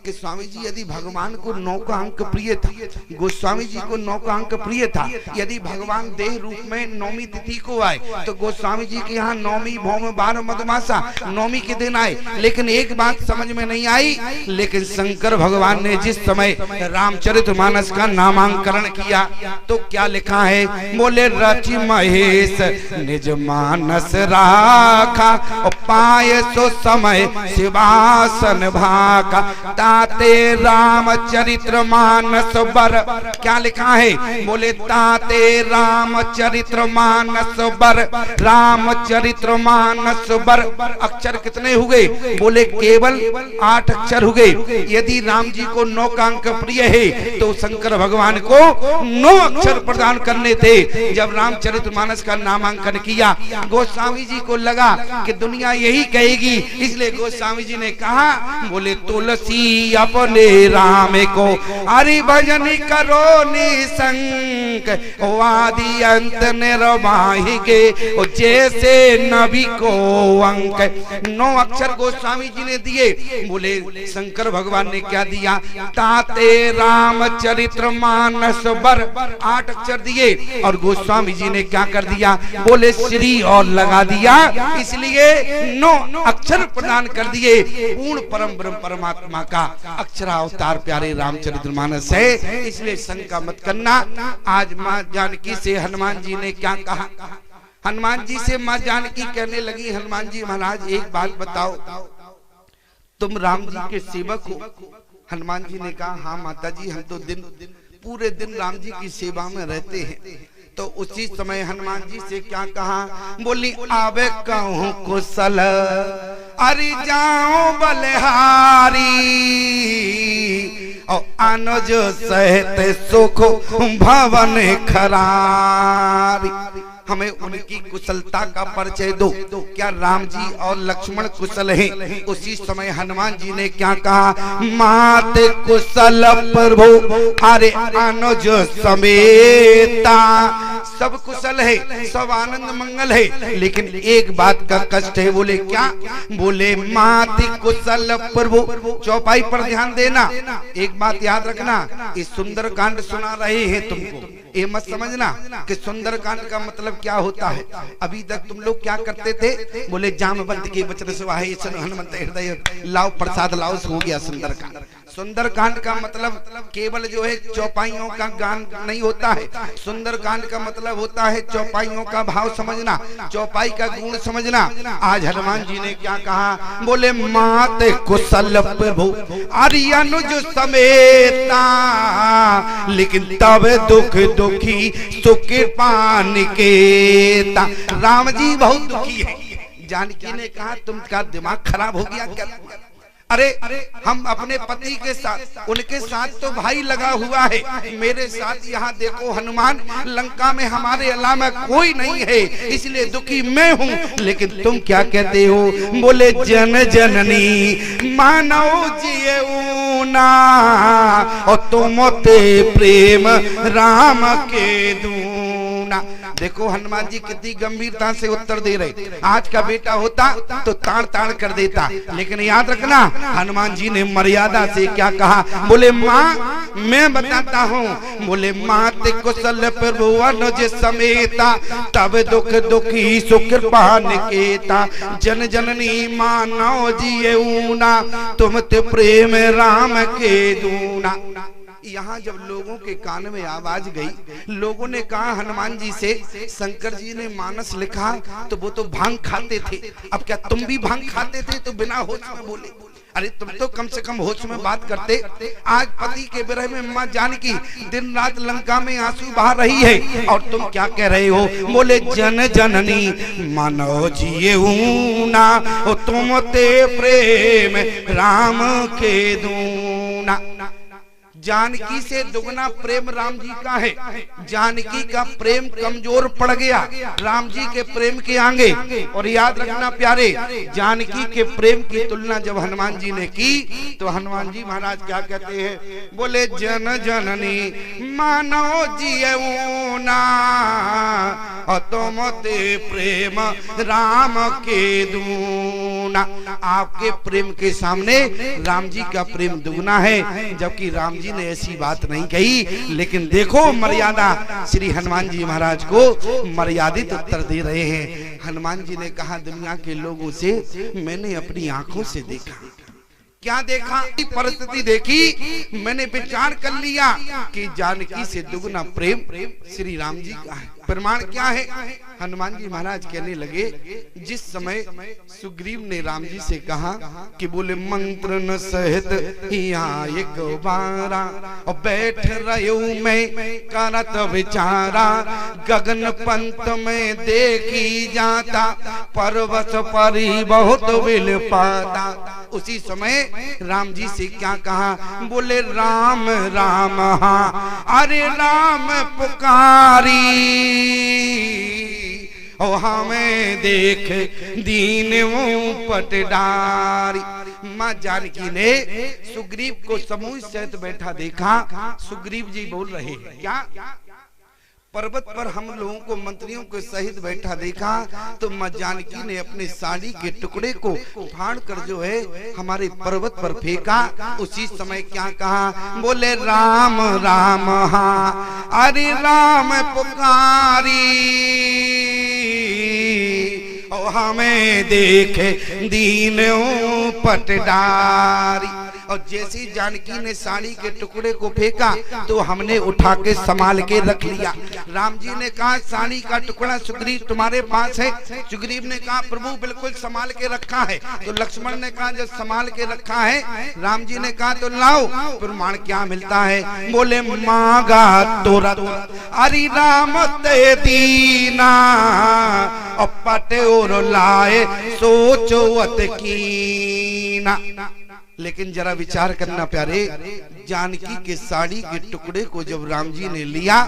कि स्वामी जी यदि भगवान को 9 का अंक प्रिय था, गोस्वामी जी को 9 का अंक प्रिय था, यदि भगवान देह रूप में नौमी तिथि को आए तो गोस्वामी जी के यहाँ नौमी भौम 12 मधुमासा नौमी के दिन आए। लेकिन एक बात समझ में नहीं आई, लेकिन शंकर भगवान ने जिस समय रामचरितमानस का नामांकरण किया तो क्या लिखा है, बोले रचि महेश निज मानस राखा पाए सो समय शिवा आसन भाका ताते रामचरित्र मानस बर। क्या लिखा है, बोले ताते रामचरित्र मानस बर, रामचरित्र मानस बर। अक्षर कितने हुए, बोले केवल 8 अक्षर हुए। यदि राम जी को 9 का अंक प्रिय है तो शंकर भगवान को 9 अक्षर प्रदान करने थे। जब रामचरितमानस का नामांकन किया, गोस्वामी जी को लगा कि दुनिया यही कहेगी, इसलिए गोस्वामी जी ने कहा, बोले तुलसी अपने राम को हरि भजन करो निसंक, आदि अंत निर्वाही के जैसे नबी को अंक। 9 अक्षर गोस्वामी जी ने दिए। बोले शंकर भगवान ने क्या दिया, ताते रामचरित्र मानस बर 8 अक्षर दिए। और गोस्वामी जी ने क्या कर दिया, बोले श्री और लगा दिया, इसलिए 9 अक्षर प्रदान कर दिए। पूर्ण परम ब्रह्म परमात्मा का अक्षरावतार प्यारे रामचरितमानस है। इसलिए शंका मत करना। आज माँ जानकी से हनुमान जी ने क्या कहा, हनुमान जी से माँ जानकी कहने लगी, हनुमान जी महाराज एक बात बताओ, तुम राम जी के सेवक हो। हनुमान जी ने कहा, हाँ माता जी, हम तो पूरे दिन राम जी की सेवा में रहते हैं। तो उसी समय हनुमान जी से क्या कहा, बोली आवे कहूँ कुशल अरि जाओ बलिहारी, और अनुज सहित सुख भवन खरारी। हमें उनकी कुशलता का परिचय दो। क्या राम जी और लक्ष्मण कुशल हैं? उसी समय हनुमान जी ने क्या कहा, मात कुशल प्रभु अरे अनुज समेता। सब कुशल है, सब आनंद मंगल है, लेकिन एक बात का कष्ट है। बोले क्या, बोले मात कुशल प्रभु। चौपाई पर ध्यान देना, एक बात याद रखना, इस सुंदर कांड सुना रहे हैं तुमको, ये मत समझना कि सुंदरकांड का मतलब क्या होता है। अभी तक तुम लोग क्या करते थे, बोले जामवंत के वचन सुहाए हनुमंत हृदय लाओ प्रसाद लाओ, हो गया सुंदरकांड। सुंदरकांड का मतलब केवल जो है चौपाइयों का गान नहीं होता है। सुंदरकांड का मतलब होता है चौपाइयों का भाव समझना, चौपाई का गुण समझना। आज हनुमान जी ने क्या कहा, बोले मात कुशल प्रभु अरि अनुज समेता, लेकिन तब दुख दुखी सुख कृपान केता। राम जी बहुत दुखी है। जानकी ने कहा, तुमका दिमाग खराब हो गया क्या? अरे हम अपने पति के साथ, उनके साथ तो भाई लगा हुआ है, मेरे साथ यहाँ देखो हनुमान, लंका में हमारे अलावा कोई नहीं है, इसलिए दुखी मैं हूँ। लेकिन तुम क्या कहते हो, बोले जन जननी मानव जिए ना, और तुम ते प्रेम राम के दूना। देखो हनुमान जी कितनी गंभीरता से उत्तर दे रहे। आज का बेटा होता तो ताड़ ताड़ कर देता, लेकिन याद रखना हनुमान जी ने मर्यादा से क्या कहा, बोले माँ मैं बताता हूँ, बोले मात कुशल प्रभु अनुज समेता, तब दुख दुखी सुख कृपान केता, जन जननी मानव जिए ऊना, तुम ते प्रेम राम के दूना। यहाँ जब लोगों के कान में आवाज गई, लोगों ने कहा हनुमान जी से, शंकर जी ने मानस लिखा तो वो तो भांग खाते थे, अब क्या तुम भी भांग खाते थे? तो बिना होश में बोले। अरे तुम तो कम से कम होश में बात करते। आज पति के विरह में माँ जानकी दिन रात लंका में आंसू बहा रही है, और तुम क्या कह रहे हो, बोले जन जननी मानव जिए ऊना, तुम ते प्रेम राम के दूं। जानकी से दुगना प्रेम राम जी का है। जानकी का प्रेम कमजोर पड़ गया राम जी के प्रेम के आगे। और याद रखना प्यारे, जानकी के प्रेम की तुलना जब हनुमान जी ने की तो हनुमान जी महाराज क्या कहते हैं, बोले जन जननी मानो जियऊ ना तुम ते प्रेम राम के दूना। आपके प्रेम के सामने राम जी का प्रेम दुगना है, जबकि राम जी ने ऐसी बात नहीं कही। लेकिन देखो मर्यादा, श्री हनुमान जी महाराज को मर्यादित उत्तर दे रहे हैं। हनुमान जी ने कहा, दुनिया के लोगों से मैंने अपनी आंखों से देखा। क्या देखा? परिस्थिति देखी, मैंने विचार कर लिया कि जानकी से दुगना प्रेम श्री राम जी का है। प्रमाण क्या है? हनुमान जी महाराज कहने लगे, जिस समय सुग्रीव ने राम जी से कहा कि बोले मंत्र न सहित यहाँ एक बारा और बैठ रहो मैं करत विचारा, गगन पंत में देखी जाता पर्वत परी बहुत विल पाता। उसी समय राम जी से क्या कहा? बोले राम राम हाँ अरे राम पुकारी ओ हमें देख दीन पटडारी। माँ जानकी ने सुग्रीव को समूह सहित बैठा देखा। सुग्रीव जी बोल रहे हैं क्या? पर्वत पर हम लोगों को मंत्रियों के सहित बैठा देखा तो माँ जानकी ने अपने साड़ी के टुकड़े को फाड़ कर जो है हमारे पर्वत पर फेंका। उसी समय क्या कहा? बोले राम राम हाँ अरे राम पुकारी ओ हमें देख दीन पटडारी। और जैसी जानकी ने साड़ी के टुकड़े को फेंका तो हमने उठा के संभाल के रख लिया। राम जी ने कहा, साड़ी का टुकड़ा सुग्रीव तुम्हारे पास है? सुग्रीव ने कहा, प्रभु बिल्कुल संभाल के रखा है। तो लक्ष्मण ने कहा, जब संभाल के रखा है, राम जी ने कहा तो लाओ। प्रमाण क्या मिलता है? बोले मांगा तुरंत अरे राम ते दीना और पटे और लाए सोचो अत कीना। लेकिन जरा विचार करना प्यारे, जानकी के साड़ी के टुकड़े को जब राम जी ने लिया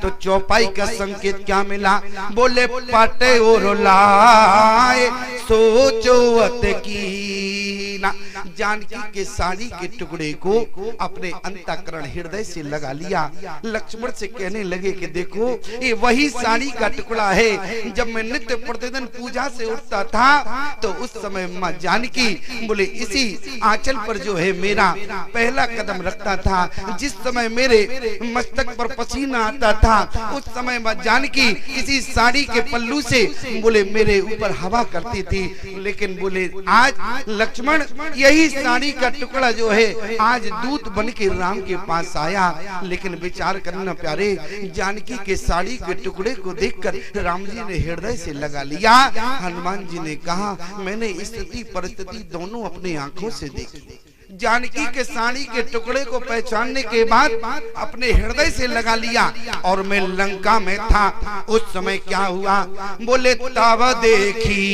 तो चौपाई का संकेत क्या मिला? बोले पटे और लाए सोचो अत कीना। जानकी के साड़ी के टुकड़े को अपने अंतःकरण हृदय से लगा लिया। लक्ष्मण से कहने लगे कि देखो ये वही साड़ी का टुकड़ा है। जब मैं नित्य प्रतिदिन पूजा से उठता था तो उस समय माँ जानकी बोले इसी आंचल पर जो है मेरा पहला कदम रखता था। जिस समय मेरे मस्तक पर पसीना आता था उस समय माँ जानकी इसी साड़ी के पल्लू से बोले मेरे ऊपर हवा करती थी। लेकिन बोले आज लक्ष्मण यही साड़ी का टुकड़ा जो है आज दूत बन के राम के पास आया। लेकिन विचार करना प्यारे, जानकी के साड़ी के टुकड़े को देखकर राम जी ने हृदय से लगा लिया। हनुमान जी ने कहा, मैंने स्थिति परिस्थिति दोनों अपनी आंखों से देखी। जानकी के साड़ी के टुकड़े को पहचानने के बाद अपने हृदय से लगा लिया। और मैं लंका में था उस समय क्या हुआ? बोले तब देखी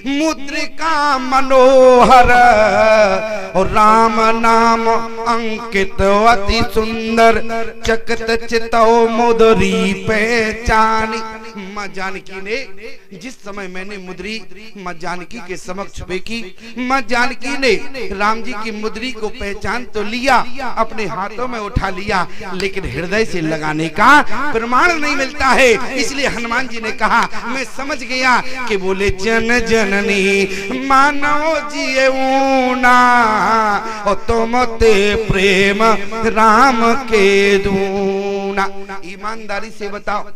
मुद्रिका मनोहर और राम नाम अंकित अति सुंदर चकित चितो मुद्री पहचानी। माँ जानकी ने जिस समय मैंने मुद्री माँ जानकी के समक्ष फेंकी, माँ जानकी ने राम जी की मुद्री को पहचान तो लिया, अपने हाथों में उठा लिया, लेकिन हृदय से लगाने का प्रमाण नहीं मिलता है। इसलिए हनुमान जी ने कहा, मैं समझ गया कि बोले जन जननी मानो जिएऊ ना और तुम ते प्रेम राम के दूना। ईमानदारी से बताओ,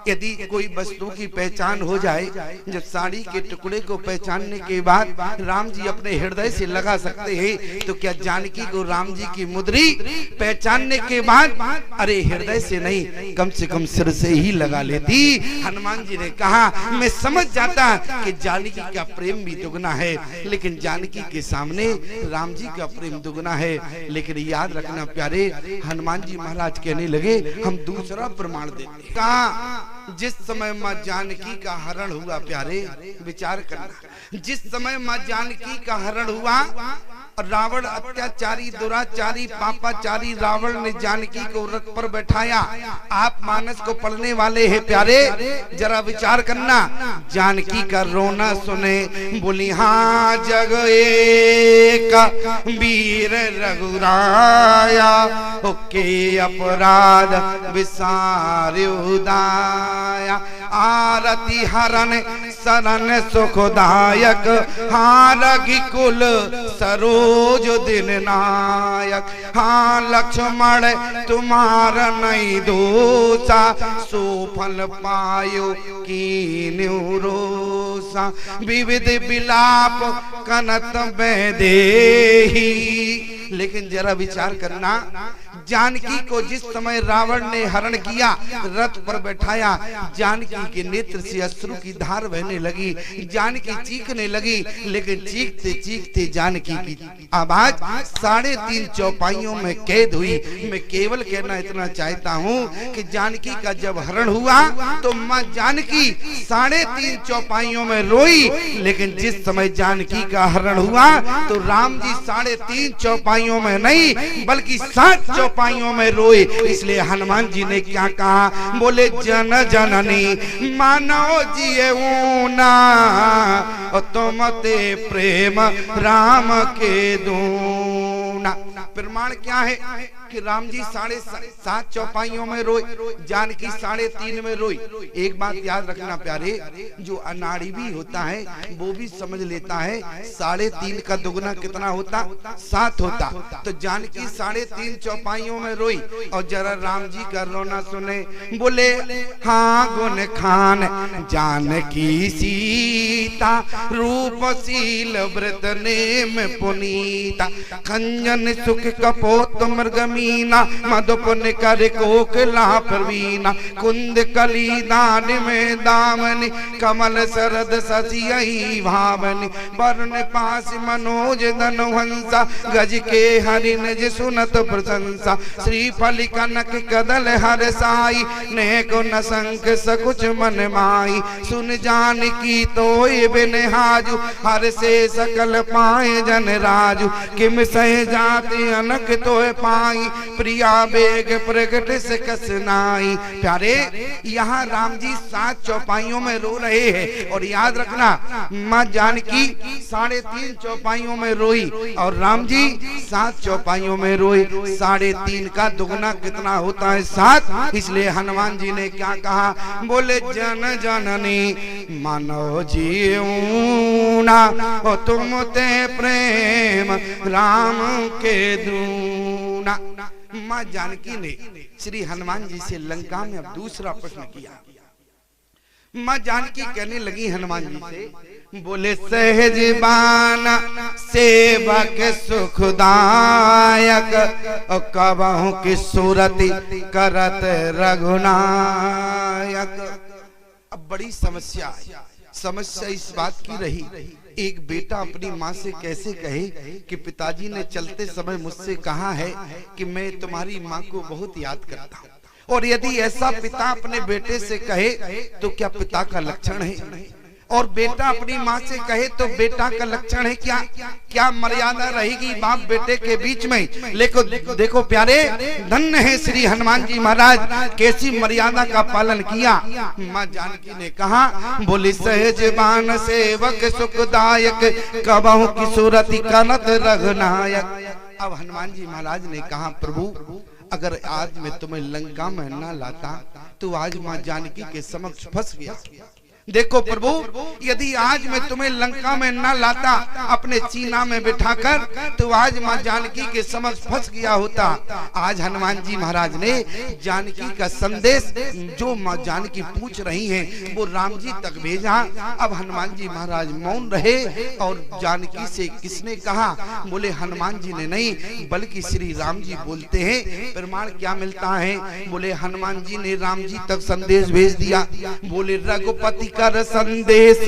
यदि कोई वस्तु की पहचान हो जाए, जब साड़ी के टुकड़े को पहचानने के बाद राम जी अपने हृदय से लगा सकते हैं, तो क्या जानकी को राम जी की मुद्री पहचानने के बाद अरे हृदय से नहीं कम से कम सिर से ही लगा लेती। हनुमान जी ने कहा, मैं समझ जाता कि जानकी का प्रेम भी दुगना है, लेकिन जानकी के सामने राम जी का प्रेम दुगना है। लेकिन याद रखना प्यारे, हनुमान जी महाराज कहने लगे, हम दूसरा प्रमाण देते। कहा जिस समय माँ जानकी का हरण हुआ, प्यारे विचार करना, जिस समय माँ जानकी का हरण हुआ रावण अत्याचारी दुराचारी पापाचारी रावण ने जानकी को रथ पर बैठाया। आप मानस को पढ़ने वाले हैं प्यारे, जरा विचार करना। जानकी का रोना सुने बोली हाँ जग एक वीर रघुराया, के अपराध विसार उदाया। आरती हरण शरण सुखदायक, हारगी कुल सरोज दिन नायक। हाँ लक्ष्मण तुम्हारा नहीं दोषा, सुफल पायो कीन्यु रोषा। विविध विलाप कनत वैदेही। लेकिन जरा विचार करना, जानकी को जिस समय रावण ने हरण किया, रथ पर बैठाया, जानकी के नेत्र से अश्रु की धार बहने लगी, जानकी चीखने लगी। लेकिन चीखते चीखते जानकी की आवाज 3.5 चौपाइयों में कैद हुई। मैं केवल कहना इतना चाहता हूँ कि जानकी का जब हरण हुआ तो माँ जानकी 3.5 चौपाइयों में रोई। लेकिन जिस समय जानकी का हरण हुआ तो राम जी 3.5 चौपाइयों में नहीं बल्कि 7 चौपाइयों में रोए। इसलिए हनुमान जी ने क्या कहा, बोले जन जननी मानो जिए ऊना, तुम ते प्रेम राम के दूना। प्रमाण क्या है कि राम जी 7.5 चौपाइयों में रोए, जानकी 3.5 में रोई। एक बात याद रखना प्यारे, जो अनाड़ी भी होता है वो भी समझ लेता है 3.5 का दुगना कितना होता, 7 होता। तो जानकी 3.5 चौपाइयों में रोई। और जरा राम जी का रोना सुने, बोले हाँ गुण खान जानकी सीता, रूपशील व्रत नेम पुनीता। खंजन सुख कपोत मृगमीना, मधुपुन कर कोकिला प्रवीणा। कुंद कली दान में दामनी, कमल शरद ससियहि भावनी। वर्ण पास मनोज धनुहंसा, गज के हरि निज सुनत प्रशंसा। श्रीफल कनक कदल हर साई, नेको न संक सकुच मन माई। सुन जानकी तोय बिन हाजू, हर से सकल पाए जन राजू। किम सह जाति अनक तोय पाई, प्रिया बेग प्रगट से कसनाई। प्यारे, यहाँ राम जी 7 चौपाइयों में रो रहे हैं। और याद रखना, माँ जानकी 3.5 चौपाइयों में रोई और राम जी 7 चौपाइयों में रोए। 3.5 का दुगना कितना होता है, 7। इसलिए हनुमान जी ने क्या कहा, बोले जन जननी मानो जीऊना, तुम ते प्रेम राम के दूना। माँ जानकी ने श्री हनुमान जी से लंका में अब दूसरा प्रश्न किया। माँ जानकी कहने लगी हनुमान जी से, बोले सहज बाना सेवक सुखदायक, कबहु की सूरति करत रघुनायक। अब बड़ी समस्या इस बात की रही, एक बेटा अपनी माँ से कैसे कहे कि पिताजी ने चलते समय मुझसे कहा है कि मैं तुम्हारी माँ को बहुत याद करता हूँ। और यदि ऐसा पिता अपने बेटे से कहे तो क्या पिता का लक्षण है? और बेटा अपनी माँ से कहे तो बेटा का लक्षण है क्या? क्या मर्यादा रहेगी बाप बेटे के बीच में? लेकिन देखो प्यारे, धन्य है श्री हनुमान जी महाराज, कैसी मर्यादा का पालन किया। माँ जानकी ने कहा, बोली सहज बान सेवक सुखदायक, कबहु की सूरति करत रघुनायक। अब हनुमान जी महाराज ने कहा, प्रभु अगर आज मैं तुम्हें लंका में न लाता तो आज माँ जानकी के समक्ष फंस गया। देखो प्रभु, यदि आज मैं तुम्हें लंका में न लाता अपने सीना में बिठाकर तो आज माँ जानकी के समक्ष फंस गया होता। आज हनुमान जी महाराज ने जानकी का संदेश जो माँ जानकी पूछ रही हैं वो राम जी तक भेजा। अब हनुमान जी महाराज मौन रहे और जानकी से किसने कहा? बोले हनुमान जी ने नहीं बल्कि श्री राम जी बोलते हैं। प्रमाण क्या मिलता है? बोले हनुमान जी ने राम जी तक संदेश भेज दिया। बोले रघुपति कर संदेश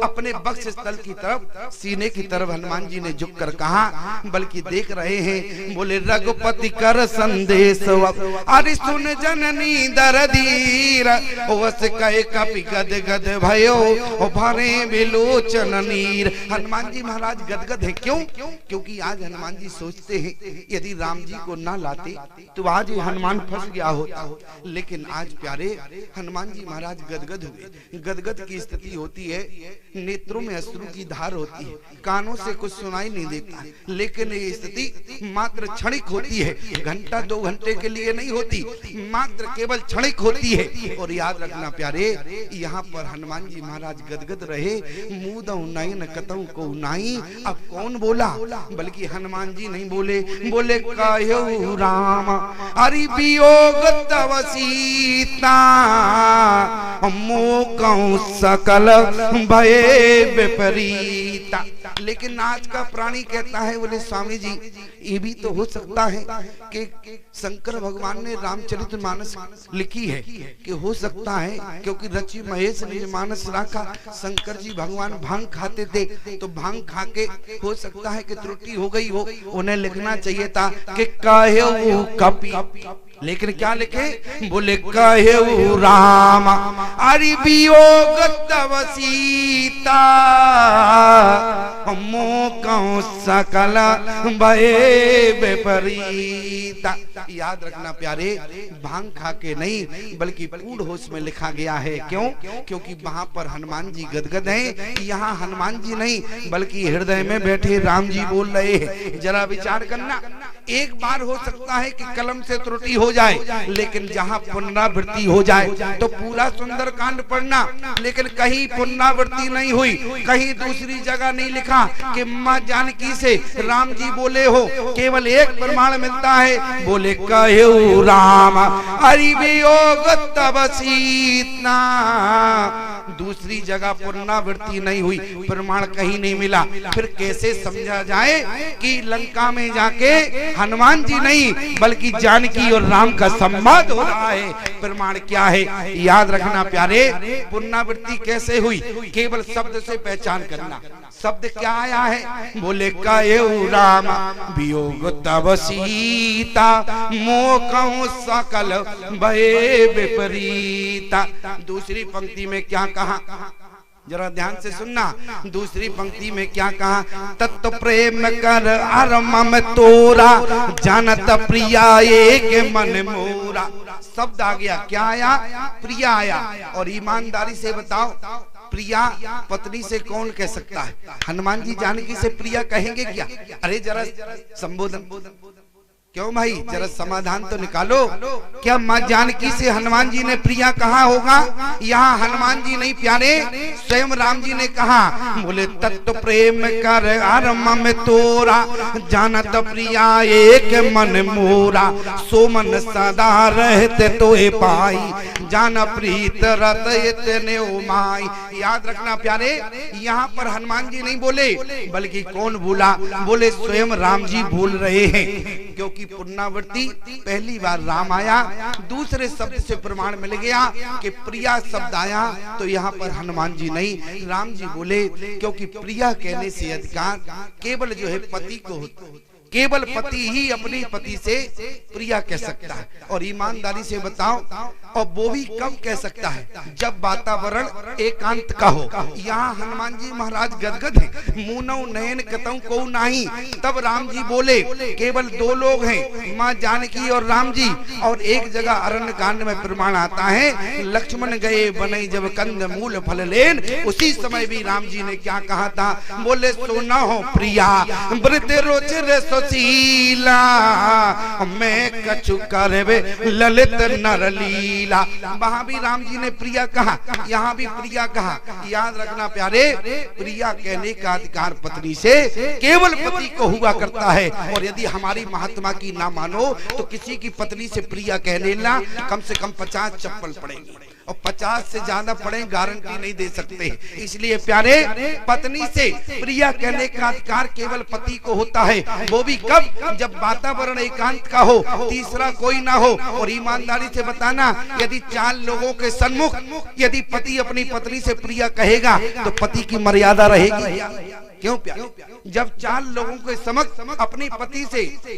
अपने वक्ष स्थल की तरफ, सीने की तरफ हनुमान जी ने झुक कर कहा, बल्कि देख रहे हैं। बोले रघुपति कर संदेश अरे सुन जननी दरदीर वस कहे कपि गद गद भयो भरे विलोचन नीर। हनुमान जी महाराज गदगद है। क्यों? क्योंकि आज हनुमान जी सोचते हैं यदि राम जी को ना लाते तो आज हनुमान फंस गया होता। लेकिन आज प्यारे हनुमान जी महाराज गदगद हुए। गदगद की स्थिति होती है, नेत्रों में अश्रु की धार होती है, कानों से कुछ सुनाई नहीं देता, लेकिन ये स्थिति मात्र क्षणिक होती है, घंटा 2 घंटे के लिए नहीं होती, मात्र केवल क्षणिक होती है। और याद रखना प्यारे, यहाँ पर हनुमान जी महाराज गदगद रहे। मुद नयन कतौ को नाई, अब कौन बोला? बल्कि हनुमान जी नहीं बोले, बोले कहु राम हरि वियोग तव सीता मोकौ सकल भय विपरीता। लेकिन आज का प्राणी कहता है, बोले स्वामी जी ये भी तो हो सकता है कि शंकर भगवान ने रामचरितमानस लिखी है, कि हो सकता है क्योंकि रचि महेश ने मानस रखा। शंकर जी भगवान भांग खाते थे, तो भांग खा के हो सकता है कि त्रुटि हो गई हो, उन्हें लिखना चाहिए था कि कहु कपि, लेकिन क्या लिखे? बोले कहु राम हरि वियोग तव सीता मोकौ सकल भय विपरीता। याद रखना प्यारे, भांग खा के नहीं बल्कि पूर्ण होश में लिखा गया है। क्यों? क्योंकि वहां पर हनुमान जी गदगद हैं। यहाँ हनुमान जी नहीं बल्कि हृदय में बैठे राम जी बोल रहे हैं। जरा विचार करना, एक बार हो सकता है कि कलम से त्रुटि हो जाए, लेकिन जहाँ पुनरावृत्ति हो जाए तो पूरा सुंदर कांड पढ़ना, लेकिन कहीं पुनरावृत्ति नहीं हुई, कहीं दूसरी जगह नहीं लिखा कि माँ जानकी से राम जी बोले हो। केवल एक प्रमाण मिलता है, बोले कहु राम हरि वियोग तव सीता। दूसरी जगह पुनरावृत्ति नहीं हुई, प्रमाण कहीं नहीं मिला। फिर कैसे समझा जाए कि लंका में जाके हनुमान जी नहीं बल्कि जानकी और राम का संवाद हो रहा है? प्रमाण क्या है? याद रखना प्यारे, पुनरावृत्ति कैसे हुई? केवल शब्द से पहचान करना। शब्द क्या आया है? बोले कहु राम वियोग तव सीता मोकौ सकल भय विपरीता। दूसरी पंक्ति में क्या कहा? जरा ध्यान से सुनना। दूसरी पंक्ति में क्या कहा? तत्व प्रेम कर अरमम तोरा जानत प्रिया एक मन मोरा। शब्द आ गया, क्या आया? प्रिया आया। और ईमानदारी से बताओ, प्रिया पत्नी से कौन कह सकता है? हनुमान जी जानकी से प्रिया कहेंगे क्या? अरे जरा संबोधन, क्यों भाई, जरा समाधान तो निकालो। क्या माँ जानकी से हनुमान जी ने प्रिया कहा होगा? यहाँ हनुमान जी नहीं प्यारे, स्वयं राम जी ने कहा। बोले तत्व प्रेम कर अरमम तोरा जानत प्रिया एक मन मोरा सो मन सदा रहते तोहे पाई जान प्रीत रत इतने उमाई। याद रखना प्यारे, यहाँ पर हनुमान जी नहीं बोले बल्कि कौन बोला? बोले स्वयं राम जी बोल रहे हैं। क्योंकि पुनरावृत्ति पहली बार राम आया, दूसरे शब्द से प्रमाण मिल गया कि प्रिया शब्द आया, तो यहाँ पर हनुमान जी नहीं राम जी बोले। क्योंकि प्रिया कहने से अधिकार केवल जो है पति को होता है, केवल पति ही अपनी पति से प्रिया कह सकता है। और ईमानदारी से बताओ, और वो भी कब कह सकता है? जब वातावरण एकांत का हो। यहाँ हनुमान जी महाराज गदगद हैं, मुनौ नयन कतौ को नाही। तब राम जी बोले। केवल 2 लोग हैं, माँ जानकी और राम जी। और एक जगह अरण्य कांड में प्रमाण आता है, लक्ष्मण गए बने जब कंद मूल फल लेन। उसी समय भी राम जी ने क्या कहा था? बोले सोना हो प्रिया वृत रोचर सुशीला मैं कछु करवे ललित नर लीला। वहां भी राम जी ने प्रिया कहा, यहाँ भी प्रिया कहा। याद रखना प्यारे, प्रिया कहने का अधिकार पत्नी से केवल पति को हुआ करता है। और यदि हमारी महात्मा की ना मानो तो किसी की पत्नी से प्रिया कहने ना कम से कम 50 चप्पल पड़ेंगी, और 50 से ज्यादा पड़े गारंटी नहीं दे सकते। इसलिए प्यारे, पत्नी से प्रिया कहने का अधिकार केवल पति को होता है, वो भी कब, जब वातावरण एकांत का हो, तीसरा कोई ना हो। और ईमानदारी से बताना, यदि 4 लोगों के सन्मुख यदि पति अपनी पत्नी से प्रिया कहेगा तो पति की मर्यादा रहेगी? क्यों प्यारे? जब 4 लोगों के समक्ष अपनी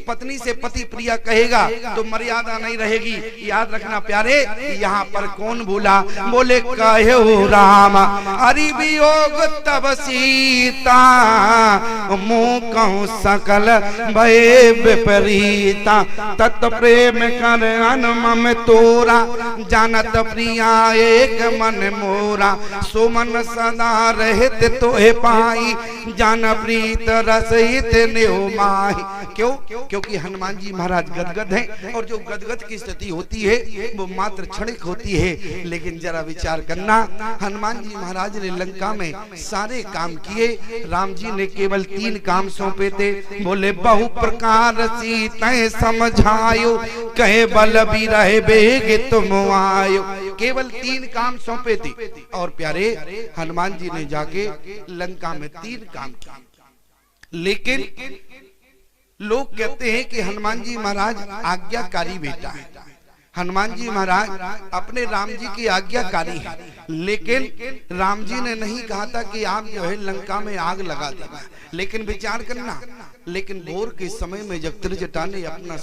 पत्नी से पति प्रिया कहेगा तो मर्यादा नहीं रहेगी। याद रखना प्यारे, यहाँ पर कौन बोला? बोले कहे हो राम हरि वियोग तब सीता, मुँह कहूँ सकल भय विपरीता, तत् प्रेम कर अनुमम तोरा, जानत प्रिया एक मन मोरा, सुमन सदा रहत तोहे पाई, जान प्रीत रस इतने माही। क्यों? क्योंकि हनुमान जी महाराज गदगद हैं, और जो गदगद की स्थिति होती है वो मात्र क्षणिक होती है। लेकिन जरा विचार करना, हनुमान जी महाराज ने लंका में सारे काम किए, राम जी ने केवल 3 काम सौंपे थे। बोले बहु प्रकार सीता समझायो, कहे बल भी रहे बेग तुम आयो। केवल 3 काम सौंपे थे, और प्यारे हनुमान जी ने जाके लंका में 3 काम किए। लेकिन लोग कहते हैं कि हनुमान जी महाराज आज्ञाकारी बेटा है। हनुमान जी महाराज अपने राम जी की आज्ञाकारी है, लेकिन राम जी ने नहीं कहा था कि आप जो है लंका में आग लगा देना। लेकिन विचार करना, लेकिन भोर के समय में जब त्रिजटा ने अपना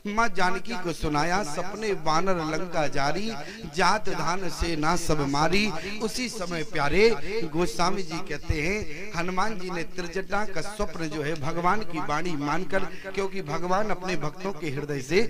माँ जानकी को सुनाया, सपने वानर लंका जारी, जात धान से ना सब मारी, उसी समय प्यारे गोस्वामी जी कहते हैं हनुमान जी ने त्रिजटा का स्वप्न जो है भगवान की वाणी मानकर, क्योंकि भगवान अपने भक्तों के हृदय से